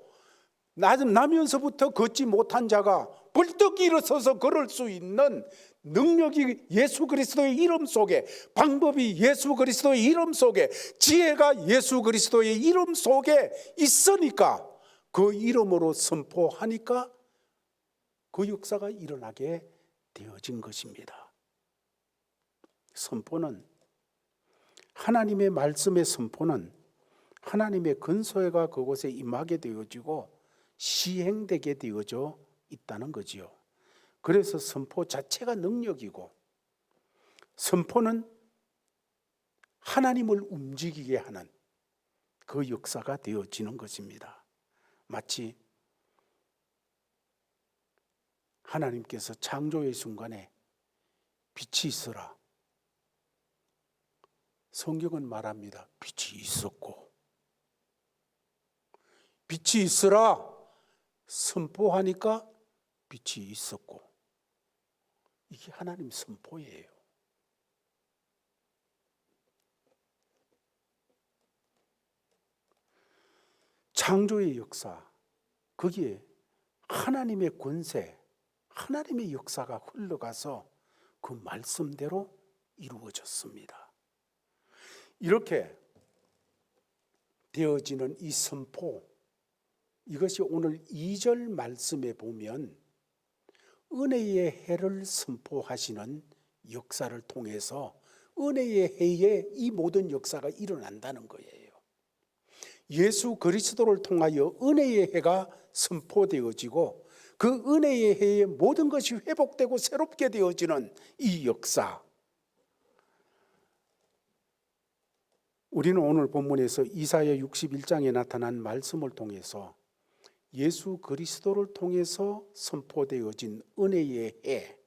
나면서부터 걷지 못한 자가 벌떡 일어서서 걸을 수 있는 능력이 예수 그리스도의 이름 속에, 방법이 예수 그리스도의 이름 속에, 지혜가 예수 그리스도의 이름 속에 있으니까 그 이름으로 선포하니까 그 역사가 일어나게 되어진 것입니다. 선포는, 하나님의 말씀의 선포는 하나님의 근소회가 그곳에 임하게 되어지고 시행되게 되어져 있다는 거지요. 그래서 선포 자체가 능력이고, 선포는 하나님을 움직이게 하는 그 역사가 되어지는 것입니다. 마치 하나님께서 창조의 순간에 빛이 있어라. 성경은 말합니다. 빛이 있었고, 빛이 있으라 선포하니까 빛이 있었고, 이게 하나님 선포예요. 창조의 역사, 거기에 하나님의 권세, 하나님의 역사가 흘러가서 그 말씀대로 이루어졌습니다. 이렇게 되어지는 이 선포, 이것이 오늘 2절 말씀에 보면 은혜의 해를 선포하시는 역사를 통해서 은혜의 해에 이 모든 역사가 일어난다는 거예요. 예수 그리스도를 통하여 은혜의 해가 선포되어지고 그 은혜의 해에 모든 것이 회복되고 새롭게 되어지는 이 역사, 우리는 오늘 본문에서 이사야 61장에 나타난 말씀을 통해서 예수 그리스도를 통해서 선포되어진 은혜의 해,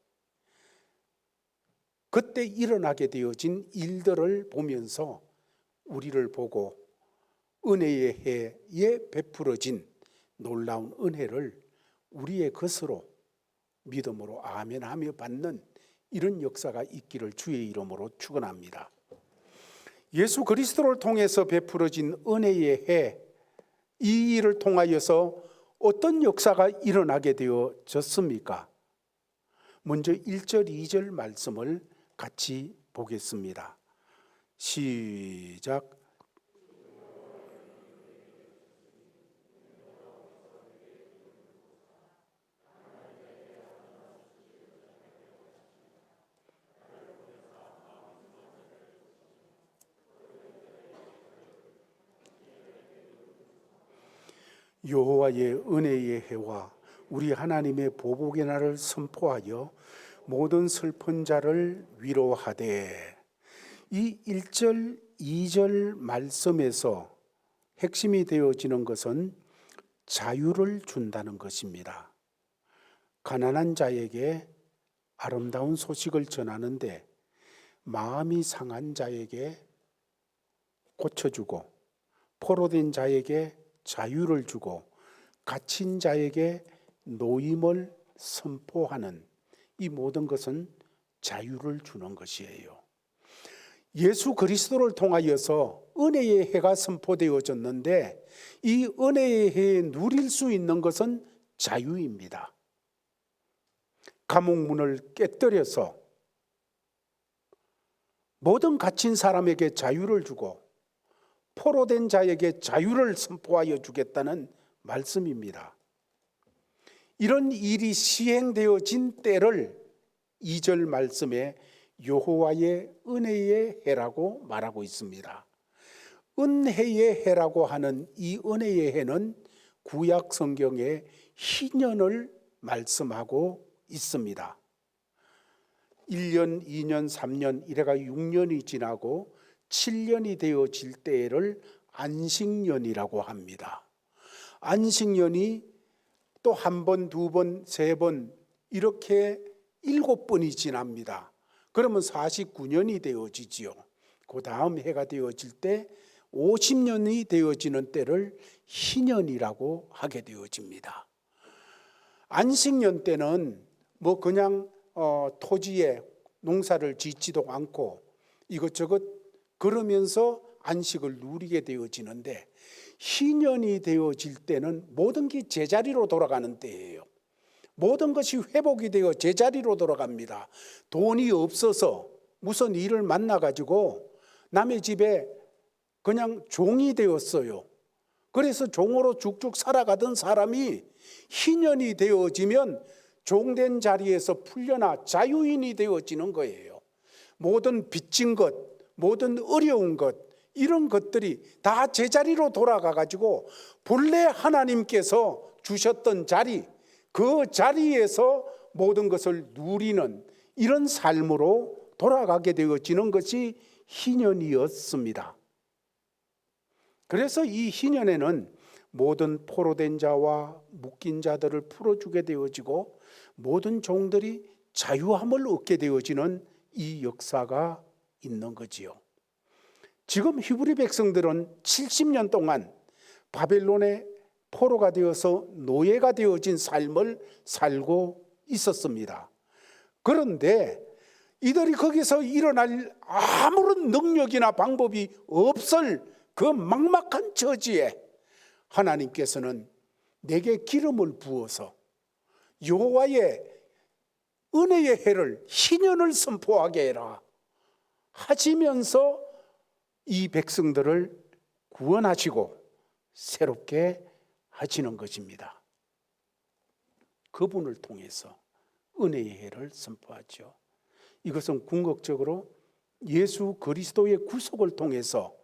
그때 일어나게 되어진 일들을 보면서 우리를 보고 은혜의 해에 베풀어진 놀라운 은혜를 우리의 것으로 믿음으로 아멘하며 받는 이런 역사가 있기를 주의 이름으로 축원합니다. 예수 그리스도를 통해서 베풀어진 은혜의 해, 이 일을 통하여서 어떤 역사가 일어나게 되어졌습니까? 먼저 1절, 2절 말씀을 같이 보겠습니다. 시작. 여호와의 은혜의 해와 우리 하나님의 보복의 날을 선포하여 모든 슬픈 자를 위로하되, 이 1절, 2절 말씀에서 핵심이 되어지는 것은 자유를 준다는 것입니다. 가난한 자에게 아름다운 소식을 전하는데 마음이 상한 자에게 고쳐주고, 포로된 자에게 자유를 주고, 갇힌 자에게 노임을 선포하는 이 모든 것은 자유를 주는 것이에요. 예수 그리스도를 통하여서 은혜의 해가 선포되어졌는데 이 은혜의 해에 누릴 수 있는 것은 자유입니다. 감옥문을 깨뜨려서 모든 갇힌 사람에게 자유를 주고 포로된 자에게 자유를 선포하여 주겠다는 말씀입니다. 이런 일이 시행되어진 때를 2절 말씀에 여호와의 은혜의 해라고 말하고 있습니다. 은혜의 해라고 하는 이 은혜의 해는 구약 성경에 희년을 말씀하고 있습니다. 1년, 2년, 3년 이래가 6년이 지나고 7년이 되어질 때를 안식년이라고 합니다. 안식년이 또 한 번, 두 번, 세 번 이렇게 7번이 지납니다. 그러면 49년이 되어지지요. 그 다음 해가 되어질 때 50년이 되어지는 때를 희년이라고 하게 되어집니다. 안식년 때는 뭐 그냥 토지에 농사를 짓지도 않고 이것저것 그러면서 안식을 누리게 되어지는데, 희년이 되어질 때는 모든 게 제자리로 돌아가는 때예요. 모든 것이 회복이 되어 제자리로 돌아갑니다. 돈이 없어서 무슨 일을 만나가지고 남의 집에 그냥 종이 되었어요. 그래서 종으로 쭉쭉 살아가던 사람이 희년이 되어지면 종된 자리에서 풀려나 자유인이 되어지는 거예요. 모든 빚진 것, 모든 어려운 것, 이런 것들이 다 제자리로 돌아가가지고 본래 하나님께서 주셨던 자리, 그 자리에서 모든 것을 누리는 이런 삶으로 돌아가게 되어지는 것이 희년이었습니다. 그래서 이 희년에는 모든 포로된 자와 묶인 자들을 풀어주게 되어지고 모든 종들이 자유함을 얻게 되어지는 이 역사가 있는 거지요. 지금 히브리 백성들은 70년 동안 바벨론의 포로가 되어서 노예가 되어진 삶을 살고 있었습니다. 그런데 이들이 거기서 일어날 아무런 능력이나 방법이 없을 그 막막한 처지에 하나님께서는 내게 기름을 부어서 여호와의 은혜의 해를 희년을 선포하게 해라 하시면서 이 백성들을 구원하시고 새롭게 하시는 것입니다. 그분을 통해서 은혜의 해를 선포하죠. 이것은 궁극적으로 예수 그리스도의 구속을 통해서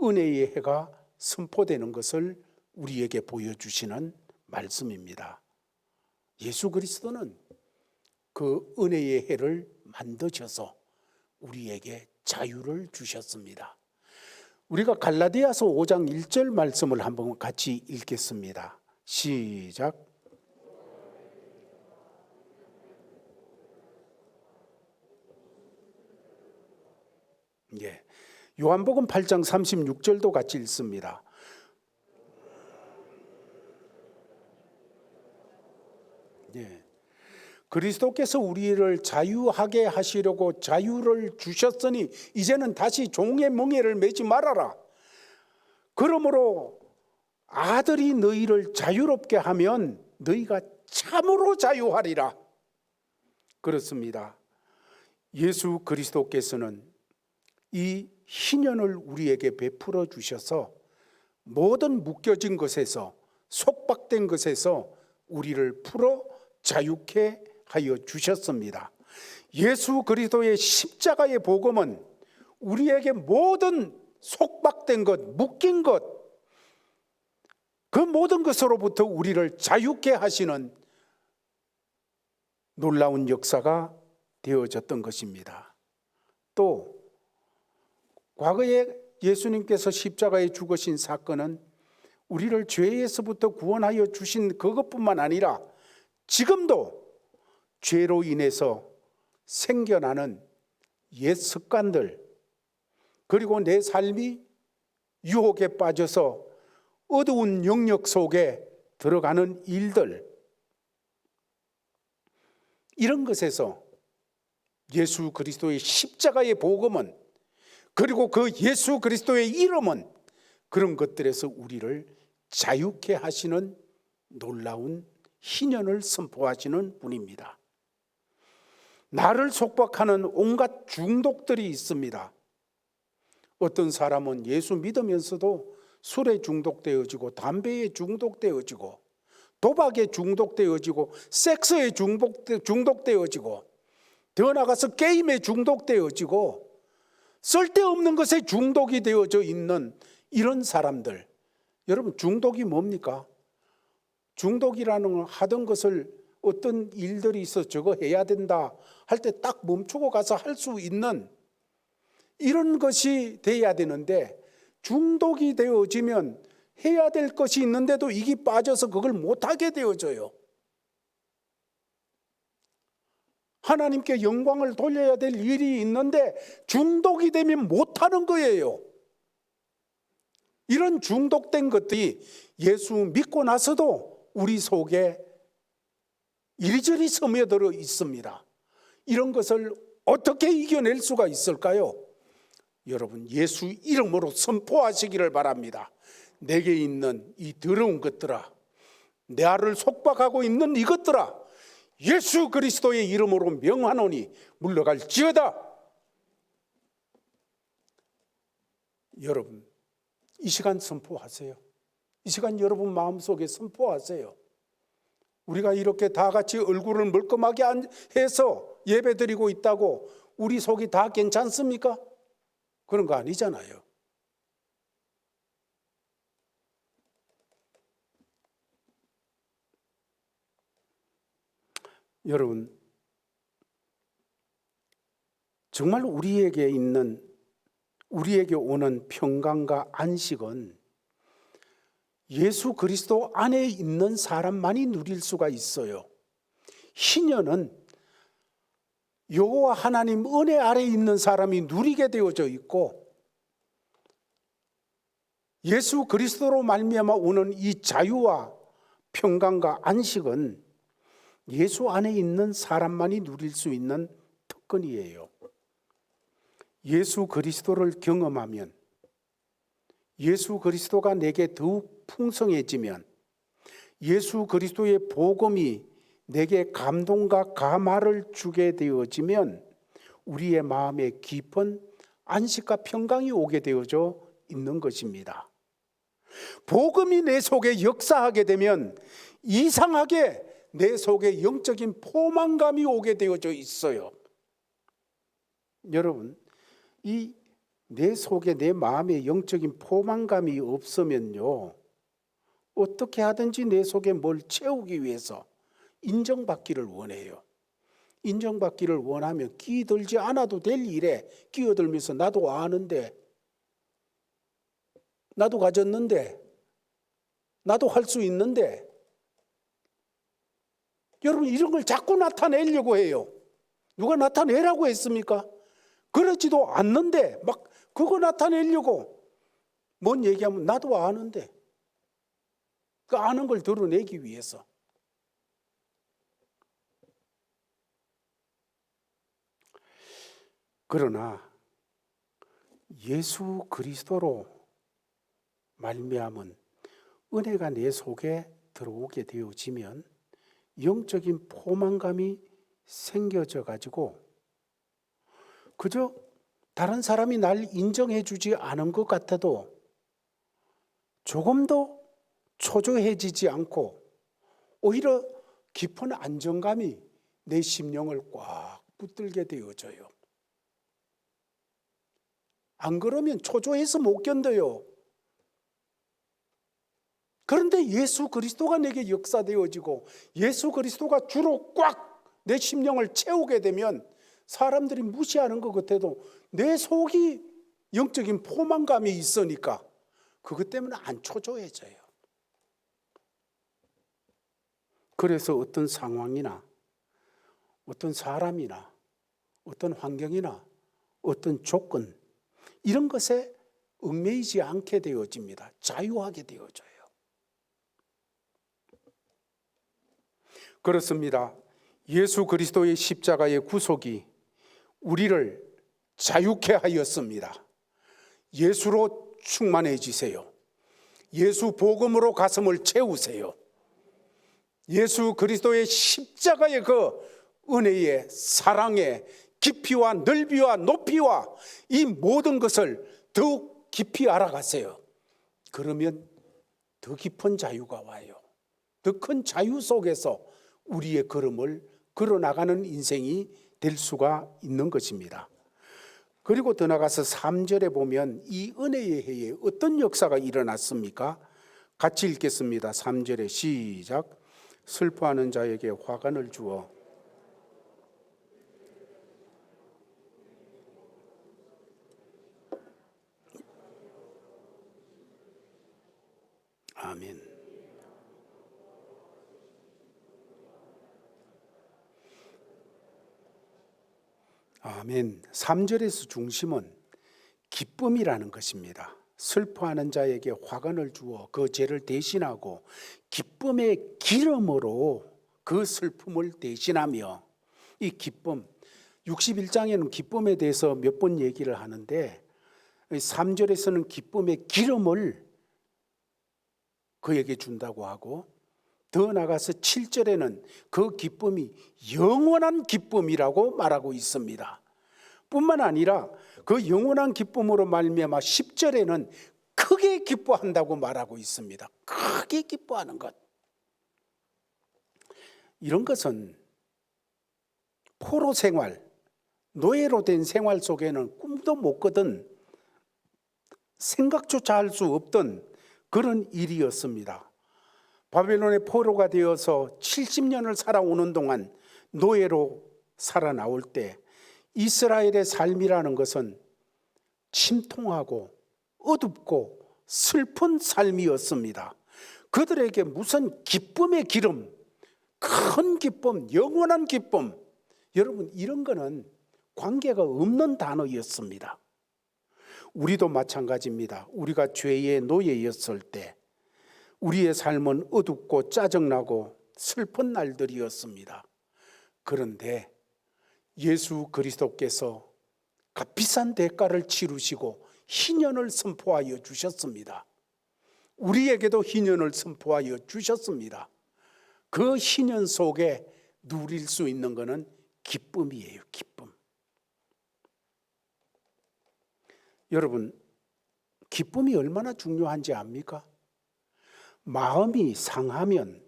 은혜의 해가 선포되는 것을 우리에게 보여주시는 말씀입니다. 예수 그리스도는 그 은혜의 해를 만드셔서 우리에게 자유를 주셨습니다. 우리가 갈라디아서 5장 1절 말씀을 한번 같이 읽겠습니다. 시작. 예. 요한복음 8장 36절도 같이 읽습니다. 예. 그리스도께서 우리를 자유하게 하시려고 자유를 주셨으니 이제는 다시 종의 멍에를 매지 말아라. 그러므로 아들이 너희를 자유롭게 하면 너희가 참으로 자유하리라. 그렇습니다. 예수 그리스도께서는 이 희년을 우리에게 베풀어 주셔서 모든 묶여진 것에서 속박된 것에서 우리를 풀어 자유케 하여 주셨습니다. 예수 그리스도의 십자가의 복음은 우리에게 모든 속박된 것, 묶인 것, 그 모든 것으로부터 우리를 자유케 하시는 놀라운 역사가 되어졌던 것입니다. 또 과거에 예수님께서 십자가에 죽으신 사건은 우리를 죄에서부터 구원하여 주신 그것뿐만 아니라 지금도 죄로 인해서 생겨나는 옛 습관들, 그리고 내 삶이 유혹에 빠져서 어두운 영역 속에 들어가는 일들, 이런 것에서 예수 그리스도의 십자가의 복음은, 그리고 그 예수 그리스도의 이름은 그런 것들에서 우리를 자유케 하시는 놀라운 희년을 선포하시는 분입니다. 나를 속박하는 온갖 중독들이 있습니다. 어떤 사람은 예수 믿으면서도 술에 중독되어지고 담배에 중독되어지고 도박에 중독되어지고 섹스에 중독되어지고 더 나아가서 게임에 중독되어지고 쓸데없는 것에 중독이 되어져 있는 이런 사람들. 여러분, 중독이 뭡니까? 중독이라는 건 하던 것을 어떤 일들이 있어 저거 해야 된다 할 때 딱 멈추고 가서 할 수 있는 이런 것이 돼야 되는데 중독이 되어지면 해야 될 것이 있는데도 이게 빠져서 그걸 못하게 되어져요. 하나님께 영광을 돌려야 될 일이 있는데 중독이 되면 못하는 거예요. 이런 중독된 것들이 예수 믿고 나서도 우리 속에 이리저리 스며들어 있습니다. 이런 것을 어떻게 이겨낼 수가 있을까요? 여러분, 예수 이름으로 선포하시기를 바랍니다. 내게 있는 이 더러운 것들아, 나를 속박하고 있는 이것들아, 예수 그리스도의 이름으로 명하노니 물러갈지어다. 여러분, 이 시간 선포하세요. 이 시간 여러분 마음속에 선포하세요. 우리가 이렇게 다 같이 얼굴을 멀끔하게 해서 예배드리고 있다고 우리 속이 다 괜찮습니까? 그런 거 아니잖아요. 여러분, 정말 우리에게 오는 평강과 안식은 예수 그리스도 안에 있는 사람만이 누릴 수가 있어요. 희년은 여호와 하나님 은혜 아래 있는 사람이 누리게 되어져 있고, 예수 그리스도로 말미암아 오는 이 자유와 평강과 안식은 예수 안에 있는 사람만이 누릴 수 있는 특권이에요. 예수 그리스도를 경험하면, 예수 그리스도가 내게 더욱 풍성해지면, 예수 그리스도의 복음이 내게 감동과 감화를 주게 되어지면 우리의 마음에 깊은 안식과 평강이 오게 되어져 있는 것입니다. 복음이 내 속에 역사하게 되면 이상하게 내 속에 영적인 포만감이 오게 되어져 있어요. 여러분, 이 내 속에 내 마음에 영적인 포만감이 없으면요, 어떻게 하든지 내 속에 뭘 채우기 위해서 인정받기를 원해요. 인정받기를 원하면 끼들지 않아도 될 일에 끼어들면서 나도 아는데, 나도 가졌는데, 나도 할 수 있는데, 여러분 이런 걸 자꾸 나타내려고 해요. 누가 나타내라고 했습니까? 그러지도 않는데 막 그거 나타내려고 뭔 얘기하면 나도 아는데, 그 아는 걸 드러내기 위해서. 그러나 예수 그리스도로 말미암은 은혜가 내 속에 들어오게 되어지면 영적인 포만감이 생겨져 가지고 그저 다른 사람이 날 인정해 주지 않은 것 같아도 조금도 초조해지지 않고 오히려 깊은 안정감이 내 심령을 꽉 붙들게 되어져요. 안 그러면 초조해서 못 견뎌요. 그런데 예수 그리스도가 내게 역사되어지고 예수 그리스도가 주로 꽉 내 심령을 채우게 되면 사람들이 무시하는 것 같아도 내 속이 영적인 포만감이 있으니까 그것 때문에 안 초조해져요. 그래서 어떤 상황이나 어떤 사람이나 어떤 환경이나 어떤 조건, 이런 것에 얽매이지 않게 되어집니다. 자유하게 되어져요. 그렇습니다. 예수 그리스도의 십자가의 구속이 우리를 자유케 하였습니다. 예수로 충만해지세요. 예수 복음으로 가슴을 채우세요. 예수 그리스도의 십자가의 그 은혜의 사랑의 깊이와 넓이와 높이와 이 모든 것을 더욱 깊이 알아가세요. 그러면 더 깊은 자유가 와요. 더 큰 자유 속에서 우리의 걸음을 걸어나가는 인생이 될 수가 있는 것입니다. 그리고 더 나가서 3절에 보면 이 은혜의 해에 어떤 역사가 일어났습니까? 같이 읽겠습니다. 3절에 시작. 슬퍼하는 자에게 화관을 주어 아멘. 3절에서 중심은 기쁨이라는 것입니다. 슬퍼하는 자에게 화관을 주어 그 죄를 대신하고 기쁨의 기름으로 그 슬픔을 대신하며, 이 기쁨, 61장에는 기쁨에 대해서 몇 번 얘기를 하는데 3절에서는 기쁨의 기름을 그에게 준다고 하고, 더 나아가서 7절에는 그 기쁨이 영원한 기쁨이라고 말하고 있습니다. 뿐만 아니라 그 영원한 기쁨으로 말미암아 10절에는 크게 기뻐한다고 말하고 있습니다. 크게 기뻐하는 것. 이런 것은 포로 생활, 노예로 된 생활 속에는 꿈도 못 꾸던, 생각조차 할 수 없던 그런 일이었습니다. 바벨론의 포로가 되어서 70년을 살아오는 동안 노예로 살아나올 때 이스라엘의 삶이라는 것은 침통하고 어둡고 슬픈 삶이었습니다. 그들에게 무슨 기쁨의 기름, 큰 기쁨, 영원한 기쁨, 여러분 이런 거는 관계가 없는 단어였습니다. 우리도 마찬가지입니다. 우리가 죄의 노예였을 때 우리의 삶은 어둡고 짜증나고 슬픈 날들이었습니다. 그런데 예수 그리스도께서 값비싼 대가를 치르시고 희년을 선포하여 주셨습니다. 우리에게도 희년을 선포하여 주셨습니다. 그 희년 속에 누릴 수 있는 것은 기쁨이에요. 기쁨. 여러분, 기쁨이 얼마나 중요한지 압니까? 마음이 상하면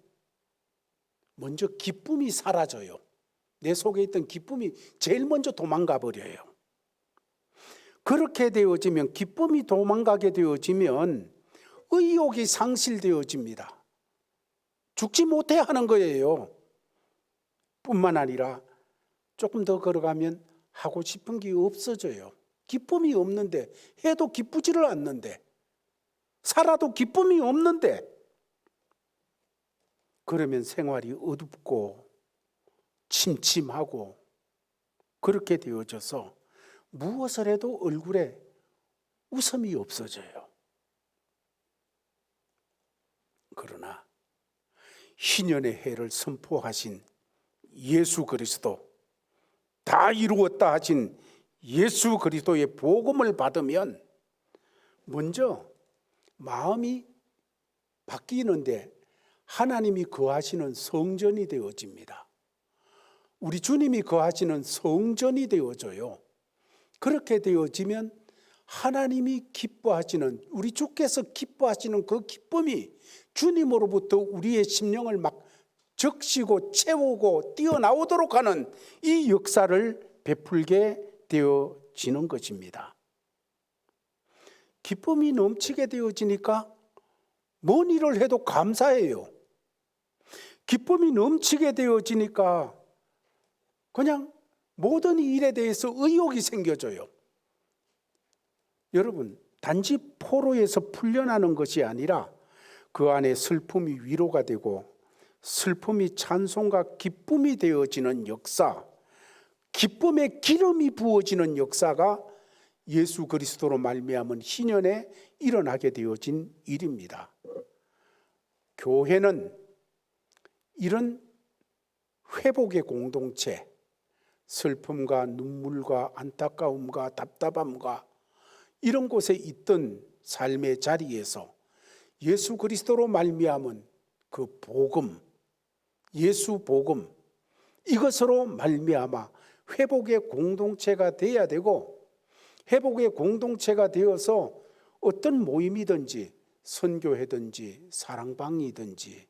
먼저 기쁨이 사라져요. 내 속에 있던 기쁨이 제일 먼저 도망가 버려요. 그렇게 되어지면, 기쁨이 도망가게 되어지면 의욕이 상실되어집니다. 죽지 못해 하는 거예요. 뿐만 아니라 조금 더 걸어가면 하고 싶은 게 없어져요. 기쁨이 없는데, 해도 기쁘지를 않는데, 살아도 기쁨이 없는데, 그러면 생활이 어둡고 침침하고 그렇게 되어져서 무엇을 해도 얼굴에 웃음이 없어져요. 그러나 희년의 해를 선포하신 예수 그리스도, 다 이루었다 하신 예수 그리스도의 복음을 받으면 먼저 마음이 바뀌는데 하나님이 거하시는 성전이 되어집니다. 우리 주님이 거하시는 성전이 되어져요. 그렇게 되어지면 하나님이 기뻐하시는, 우리 주께서 기뻐하시는 그 기쁨이 주님으로부터 우리의 심령을 막 적시고 채우고 뛰어나오도록 하는 이 역사를 베풀게 되어지는 것입니다. 기쁨이 넘치게 되어지니까 뭔 일을 해도 감사해요. 기쁨이 넘치게 되어지니까 그냥 모든 일에 대해서 의욕이 생겨져요. 여러분, 단지 포로에서 풀려나는 것이 아니라 그 안에 슬픔이 위로가 되고 슬픔이 찬송과 기쁨이 되어지는 역사, 기쁨의 기름이 부어지는 역사가 예수 그리스도로 말미암은 희년에 일어나게 되어진 일입니다. 교회는 이런 회복의 공동체, 슬픔과 눈물과 안타까움과 답답함과 이런 곳에 있던 삶의 자리에서 예수 그리스도로 말미암은 그 복음, 예수 복음, 이것으로 말미암아 회복의 공동체가 되어야 되고, 회복의 공동체가 되어서 어떤 모임이든지 선교회든지 사랑방이든지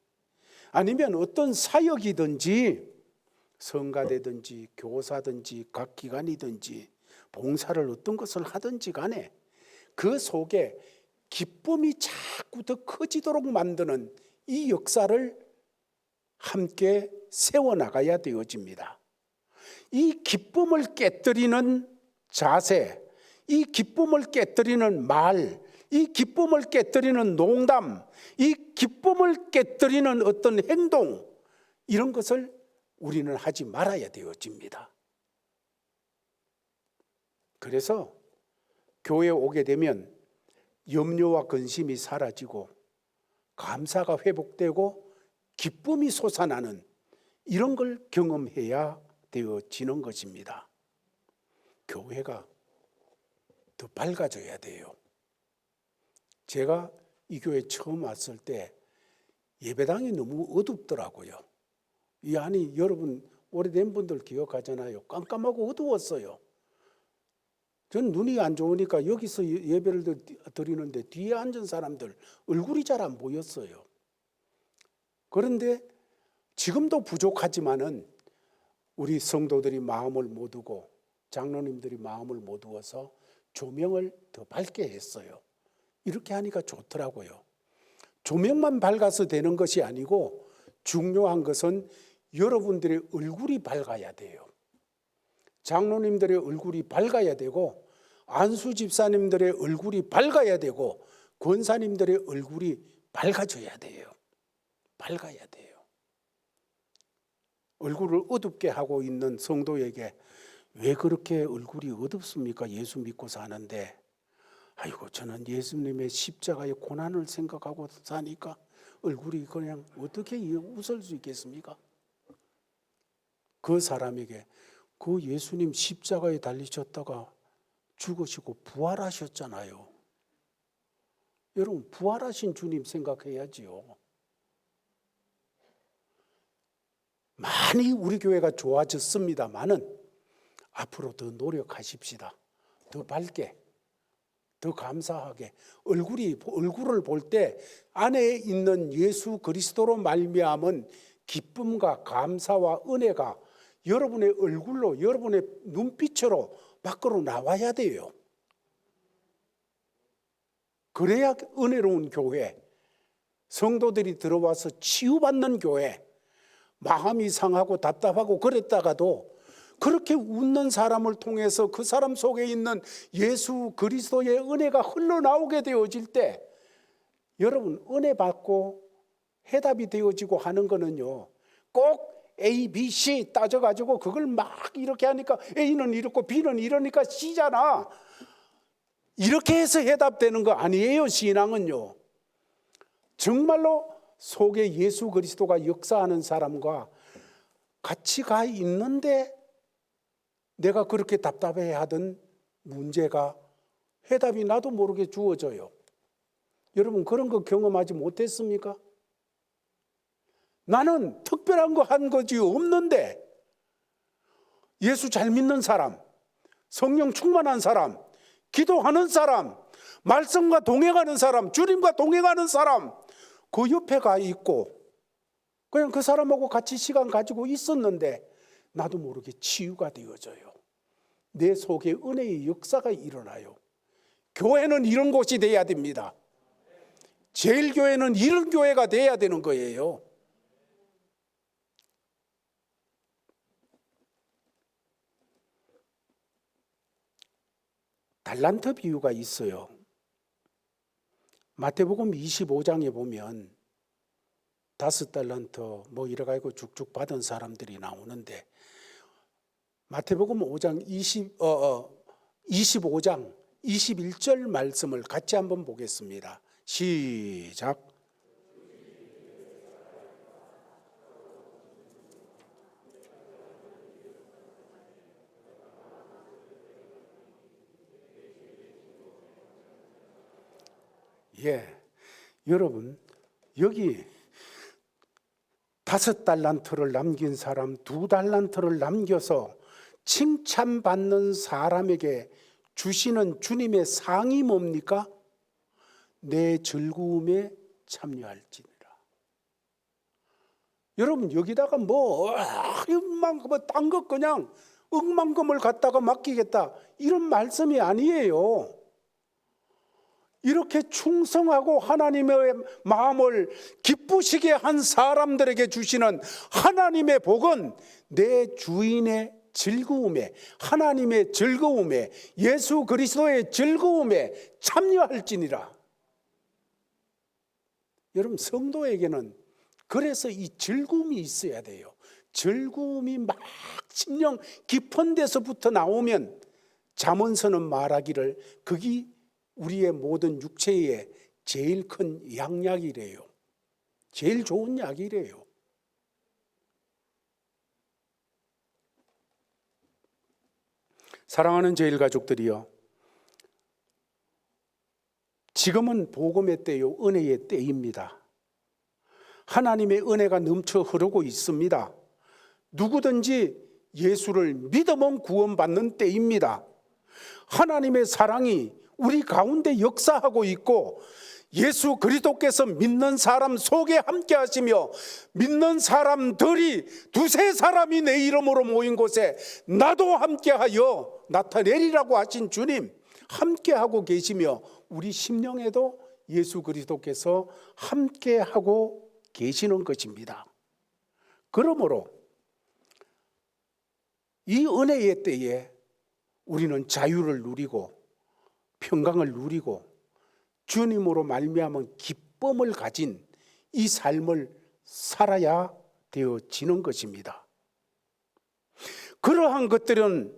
아니면 어떤 사역이든지 성가대든지 교사든지 각 기관이든지 봉사를 어떤 것을 하든지 간에 그 속에 기쁨이 자꾸 더 커지도록 만드는 이 역사를 함께 세워나가야 되어집니다. 이 기쁨을 깨뜨리는 자세, 이 기쁨을 깨뜨리는 말, 이 기쁨을 깨뜨리는 농담, 이 기쁨을 깨뜨리는 어떤 행동, 이런 것을 우리는 하지 말아야 되어집니다. 그래서 교회에 오게 되면 염려와 근심이 사라지고 감사가 회복되고 기쁨이 솟아나는 이런 걸 경험해야 되어지는 것입니다. 교회가 더 밝아져야 돼요. 제가 이 교회 처음 왔을 때 예배당이 너무 어둡더라고요. 이 안이 여러분 오래된 분들 기억하잖아요. 깜깜하고 어두웠어요. 전 눈이 안 좋으니까 여기서 예배를 드리는데 뒤에 앉은 사람들 얼굴이 잘 안 보였어요. 그런데 지금도 부족하지만은 우리 성도들이 마음을 모두고 장로님들이 마음을 모두어서 조명을 더 밝게 했어요. 이렇게 하니까 좋더라고요. 조명만 밝아서 되는 것이 아니고 중요한 것은 여러분들의 얼굴이 밝아야 돼요. 장로님들의 얼굴이 밝아야 되고 안수 집사님들의 얼굴이 밝아야 되고 권사님들의 얼굴이 밝아져야 돼요. 밝아야 돼요. 얼굴을 어둡게 하고 있는 성도에게 왜 그렇게 얼굴이 어둡습니까? 예수 믿고 사는데 아이고 저는 예수님의 십자가의 고난을 생각하고 사니까 얼굴이 그냥 어떻게 웃을 수 있겠습니까? 그 사람에게 그 예수님 십자가에 달리셨다가 죽으시고 부활하셨잖아요. 여러분 부활하신 주님 생각해야지요. 많이 우리 교회가 좋아졌습니다마는 앞으로 더 노력하십시다. 더 밝게, 더 감사하게 얼굴을 볼 때 안에 있는 예수 그리스도로 말미암은 기쁨과 감사와 은혜가 여러분의 얼굴로 여러분의 눈빛으로 밖으로 나와야 돼요. 그래야 은혜로운 교회, 성도들이 들어와서 치유받는 교회, 마음이 상하고 답답하고 그랬다가도 그렇게 웃는 사람을 통해서 그 사람 속에 있는 예수 그리스도의 은혜가 흘러나오게 되어질 때 여러분 은혜 받고 해답이 되어지고 하는 거는요 꼭 A, B, C 따져가지고 그걸 막 이렇게 하니까 A는 이렇고 B는 이러니까 C잖아. 이렇게 해서 해답되는 거 아니에요. 신앙은요. 정말로 속에 예수 그리스도가 역사하는 사람과 같이 가 있는데 내가 그렇게 답답해하던 문제가 해답이 나도 모르게 주어져요. 여러분 그런 거 경험하지 못했습니까? 나는 특별한 거 한 것이 없는데 예수 잘 믿는 사람, 성령 충만한 사람, 기도하는 사람, 말씀과 동행하는 사람, 주님과 동행하는 사람 그 옆에 가 있고 그냥 그 사람하고 같이 시간 가지고 있었는데 나도 모르게 치유가 되어져요. 내 속에 은혜의 역사가 일어나요. 교회는 이런 곳이 돼야 됩니다. 제일교회는 이런 교회가 돼야 되는 거예요. 달란트 비유가 있어요. 마태복음 25장에 보면 5달란트 뭐 이래가지고 쭉쭉 받은 사람들이 나오는데 마태복음 5장 25장 21절 말씀을 같이 한번 보겠습니다. 시작. 여러분 여기 5달란트를 남긴 사람 2달란트를 남겨서 칭찬받는 사람에게 주시는 주님의 상이 뭡니까? 내 즐거움에 참여할지니라. 여러분 여기다가 딴 것 그냥 억만금을 갖다가 맡기겠다 이런 말씀이 아니에요. 이렇게 충성하고 하나님의 마음을 기쁘시게 한 사람들에게 주시는 하나님의 복은 내 주인의 즐거움에, 하나님의 즐거움에, 예수 그리스도의 즐거움에 참여할지니라. 여러분 성도에게는 그래서 이 즐거움이 있어야 돼요. 즐거움이 막 심령 깊은 데서부터 나오면 잠언서는 말하기를 그게 우리의 모든 육체의 제일 큰 양약이래요. 제일 좋은 약이래요. 사랑하는 제일 가족들이요, 지금은 복음의 때요, 은혜의 때입니다. 하나님의 은혜가 넘쳐 흐르고 있습니다. 누구든지 예수를 믿으면 구원받는 때입니다. 하나님의 사랑이 우리 가운데 역사하고 있고, 예수 그리스도께서 믿는 사람 속에 함께 하시며, 믿는 사람들이 두세 사람이 내 이름으로 모인 곳에 나도 함께하여 나타내리라고 하신 주님 함께하고 계시며, 우리 심령에도 예수 그리스도께서 함께하고 계시는 것입니다. 그러므로 이 은혜의 때에 우리는 자유를 누리고 평강을 누리고 주님으로 말미암은 기쁨을 가진 이 삶을 살아야 되어지는 것입니다. 그러한 것들은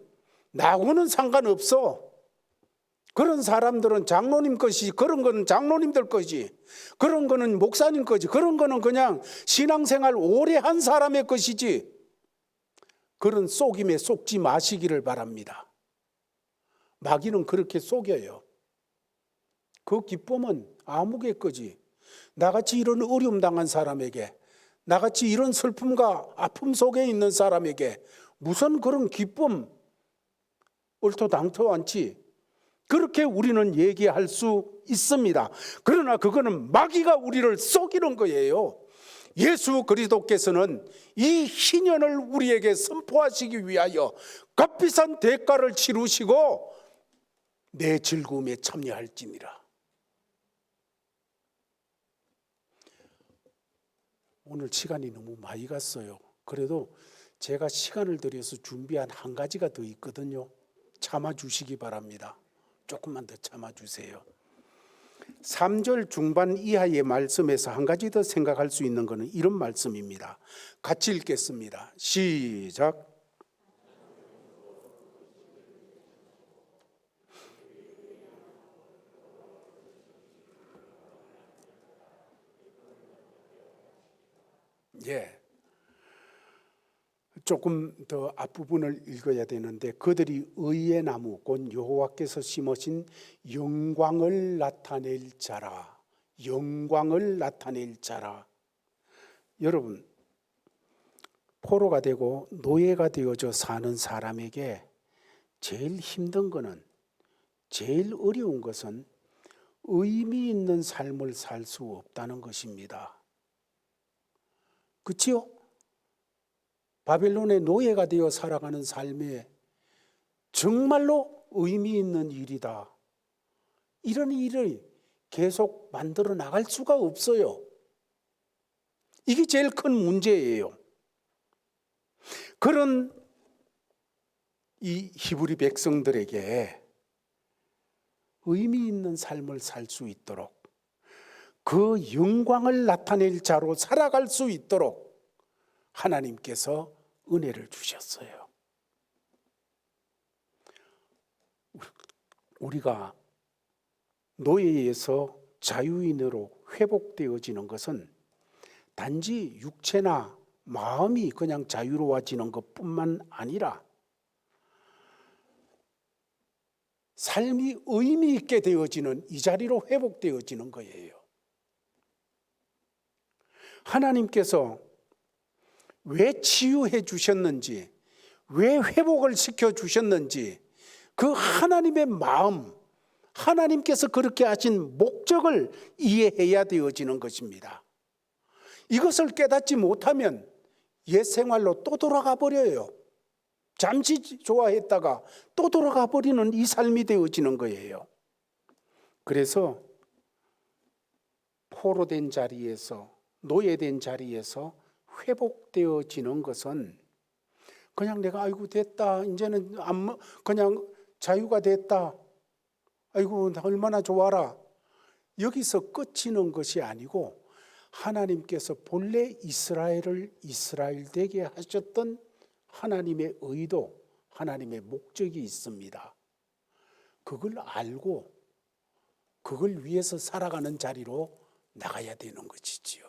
나하고는 상관없어. 그런 사람들은 장로님 것이, 그런 거는 장로님들 것이, 그런 거는 목사님 것이, 그런 거는 그냥 신앙생활 오래 한 사람의 것이지, 그런 속임에 속지 마시기를 바랍니다. 마귀는 그렇게 속여요. 그 기쁨은 아무개 거지. 나같이 이런 어려움 당한 사람에게, 나같이 이런 슬픔과 아픔 속에 있는 사람에게 무슨 그런 기쁨, 얼토당토 않지. 그렇게 우리는 얘기할 수 있습니다. 그러나 그거는 마귀가 우리를 속이는 거예요. 예수 그리스도께서는 이 희년을 우리에게 선포하시기 위하여 값비싼 대가를 치르시고 내 즐거움에 참여할지니라. 오늘 시간이 너무 많이 갔어요. 그래도 제가 시간을 들여서 준비한 한 가지가 더 있거든요. 참아주시기 바랍니다. 조금만 더 참아주세요. 3절 중반 이하의 말씀에서 한 가지 더 생각할 수 있는 것은 이런 말씀입니다. 같이 읽겠습니다. 시작. 예. 조금 더 앞부분을 읽어야 되는데, 그들이 의의 나무 곧 여호와께서 심으신 영광을 나타낼 자라. 영광을 나타낼 자라. 여러분, 포로가 되고 노예가 되어져 사는 사람에게 제일 힘든 거는, 제일 어려운 것은 의미 있는 삶을 살 수 없다는 것입니다. 그렇지요? 바벨론의 노예가 되어 살아가는 삶에 정말로 의미 있는 일이다. 이런 일을 계속 만들어 나갈 수가 없어요. 이게 제일 큰 문제예요. 그런 이 히브리 백성들에게 의미 있는 삶을 살 수 있도록, 그 영광을 나타낼 자로 살아갈 수 있도록 하나님께서 은혜를 주셨어요. 우리가 노예에서 자유인으로 회복되어지는 것은 단지 육체나 마음이 그냥 자유로워지는 것뿐만 아니라 삶이 의미 있게 되어지는, 이 자리로 회복되어지는 거예요. 하나님께서 왜 치유해 주셨는지, 왜 회복을 시켜 주셨는지, 그 하나님의 마음, 하나님께서 그렇게 하신 목적을 이해해야 되어지는 것입니다. 이것을 깨닫지 못하면 옛 생활로 또 돌아가 버려요. 잠시 좋아했다가 또 돌아가 버리는 이 삶이 되어지는 거예요. 그래서 포로된 자리에서, 노예된 자리에서 회복되어지는 것은 그냥 내가 아이고 됐다, 이제는 그냥 자유가 됐다, 아이고 얼마나 좋아라, 여기서 끝이는 것이 아니고, 하나님께서 본래 이스라엘을 이스라엘 되게 하셨던 하나님의 의도, 하나님의 목적이 있습니다. 그걸 알고 그걸 위해서 살아가는 자리로 나가야 되는 것이지요.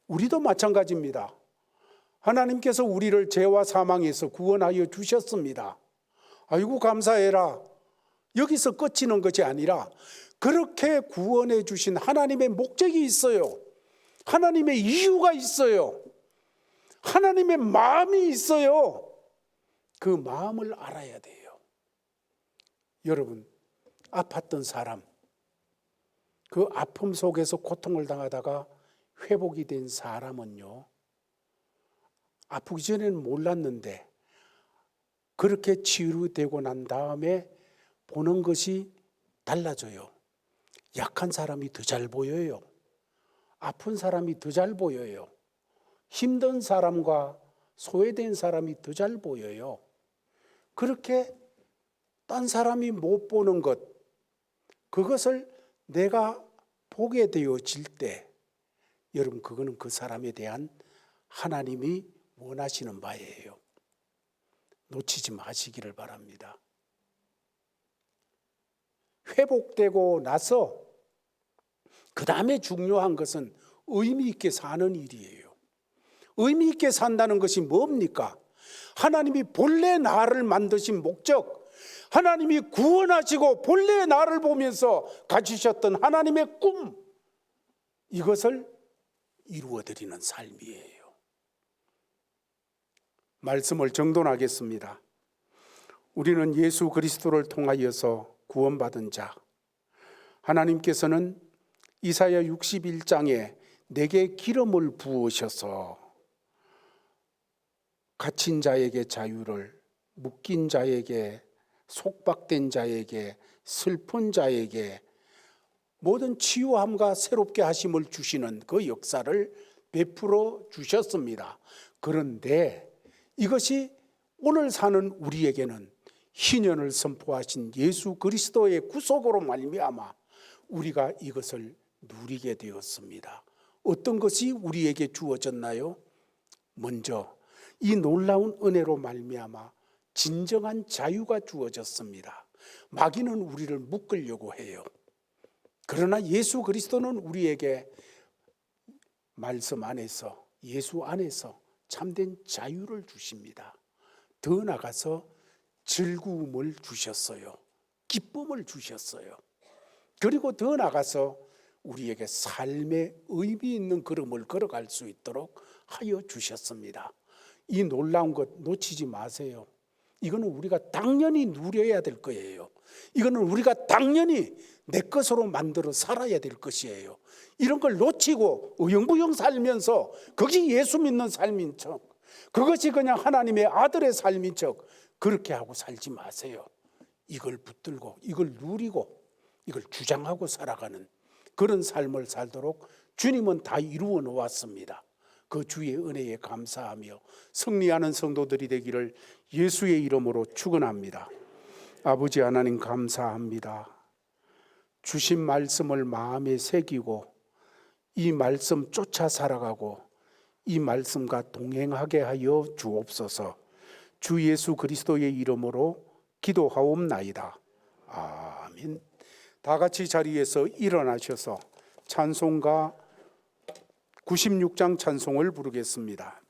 우리도 마찬가지입니다. 하나님께서 우리를 죄와 사망에서 구원하여 주셨습니다. 아이고 감사해라. 여기서 끝이는 것이 아니라 그렇게 구원해 주신 하나님의 목적이 있어요. 하나님의 이유가 있어요. 하나님의 마음이 있어요. 그 마음을 알아야 돼요. 여러분, 아팠던 사람, 그 아픔 속에서 고통을 당하다가 회복이 된 사람은요, 아프기 전에는 몰랐는데 그렇게 치유되고 난 다음에 보는 것이 달라져요. 약한 사람이 더 잘 보여요. 아픈 사람이 더 잘 보여요. 힘든 사람과 소외된 사람이 더 잘 보여요. 그렇게 딴 사람이 못 보는 것, 그것을 내가 보게 되어질 때, 여러분 그거는 그 사람에 대한 하나님이 원하시는 바예요. 놓치지 마시기를 바랍니다. 회복되고 나서 그 다음에 중요한 것은 의미 있게 사는 일이에요. 의미 있게 산다는 것이 뭡니까? 하나님이 본래 나를 만드신 목적, 하나님이 구원하시고 본래 나를 보면서 가지셨던 하나님의 꿈, 이것을 이루어드리는 삶이에요. 말씀을 정돈하겠습니다. 우리는 예수 그리스도를 통하여서 구원받은 자, 하나님께서는 이사야 61장에 내게 기름을 부으셔서 갇힌 자에게 자유를, 묶인 자에게, 속박된 자에게, 슬픈 자에게 모든 치유함과 새롭게 하심을 주시는 그 역사를 베풀어 주셨습니다. 그런데 이것이 오늘 사는 우리에게는 희년을 선포하신 예수 그리스도의 구속으로 말미암아 우리가 이것을 누리게 되었습니다. 어떤 것이 우리에게 주어졌나요? 먼저 이 놀라운 은혜로 말미암아 진정한 자유가 주어졌습니다. 마귀는 우리를 묶으려고 해요. 그러나 예수 그리스도는 우리에게 말씀 안에서, 예수 안에서 참된 자유를 주십니다. 더 나아가서 즐거움을 주셨어요. 기쁨을 주셨어요. 그리고 더 나아가서 우리에게 삶의 의미 있는 걸음을 걸어갈 수 있도록 하여 주셨습니다. 이 놀라운 것 놓치지 마세요. 이거는 우리가 당연히 누려야 될 거예요. 이거는 우리가 당연히 내 것으로 만들어 살아야 될 것이에요. 이런 걸 놓치고 어영부영 살면서 그것이 예수 믿는 삶인 척, 그것이 그냥 하나님의 아들의 삶인 척 그렇게 하고 살지 마세요. 이걸 붙들고 이걸 누리고 이걸 주장하고 살아가는 그런 삶을 살도록 주님은 다 이루어 놓았습니다. 그 주의 은혜에 감사하며 승리하는 성도들이 되기를 예수의 이름으로 축원합니다. 아버지 하나님 감사합니다. 주신 말씀을 마음에 새기고 이 말씀 쫓아 살아가고 이 말씀과 동행하게 하여 주옵소서. 주 예수 그리스도의 이름으로 기도하옵나이다. 아멘. 다 같이 자리에서 일어나셔서 찬송가 96장 찬송을 부르겠습니다.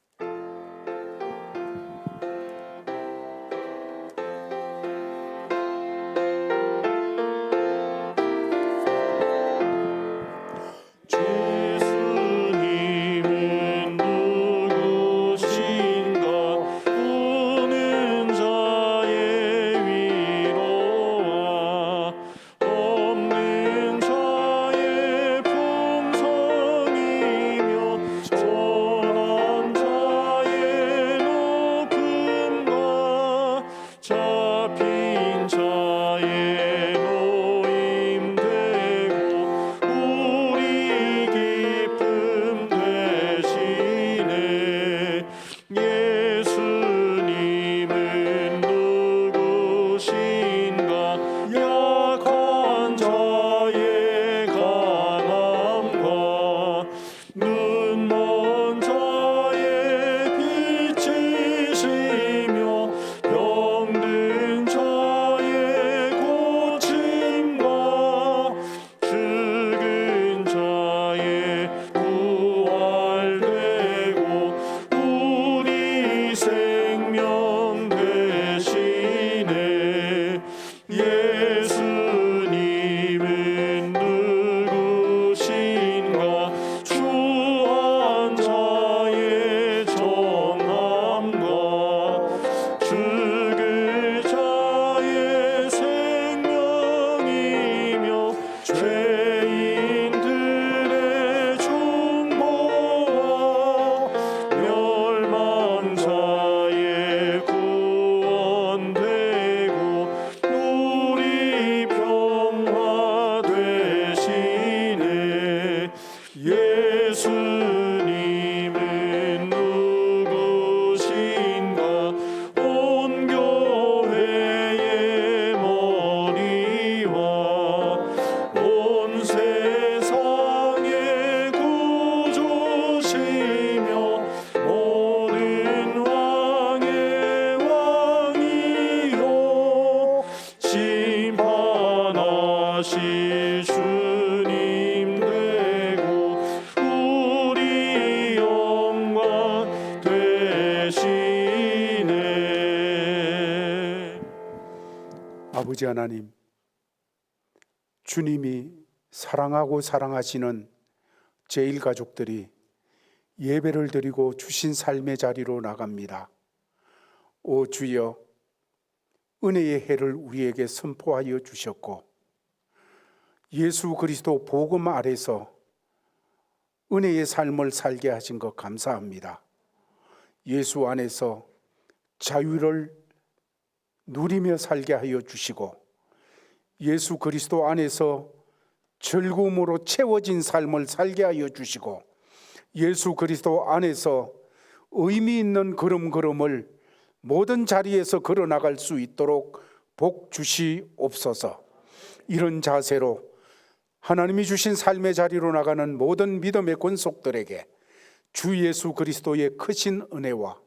전한 다시 주님 되고 우리 영광 되시네. 아버지 하나님, 주님이 사랑하고 사랑하시는 제일 가족들이 예배를 드리고 주신 삶의 자리로 나갑니다. 오 주여, 은혜의 해를 우리에게 선포하여 주셨고 예수 그리스도 복음 아래서 은혜의 삶을 살게 하신 것 감사합니다. 예수 안에서 자유를 누리며 살게 하여 주시고 예수 그리스도 안에서 즐거움으로 채워진 삶을 살게 하여 주시고 예수 그리스도 안에서 의미 있는 걸음걸음을 모든 자리에서 걸어나갈 수 있도록 복 주시옵소서. 이런 자세로 하나님이 주신 삶의 자리로 나가는 모든 믿음의 권속들에게 주 예수 그리스도의 크신 은혜와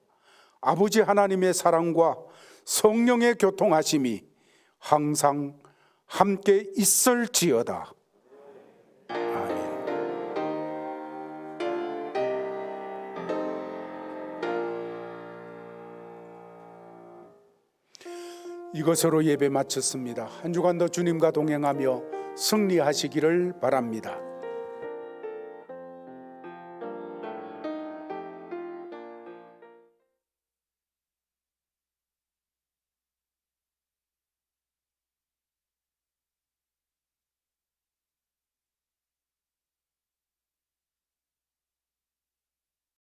아버지 하나님의 사랑과 성령의 교통하심이 항상 함께 있을지어다. 아멘. 이것으로 예배 마쳤습니다. 한 주간도 주님과 동행하며 승리하시기를 바랍니다.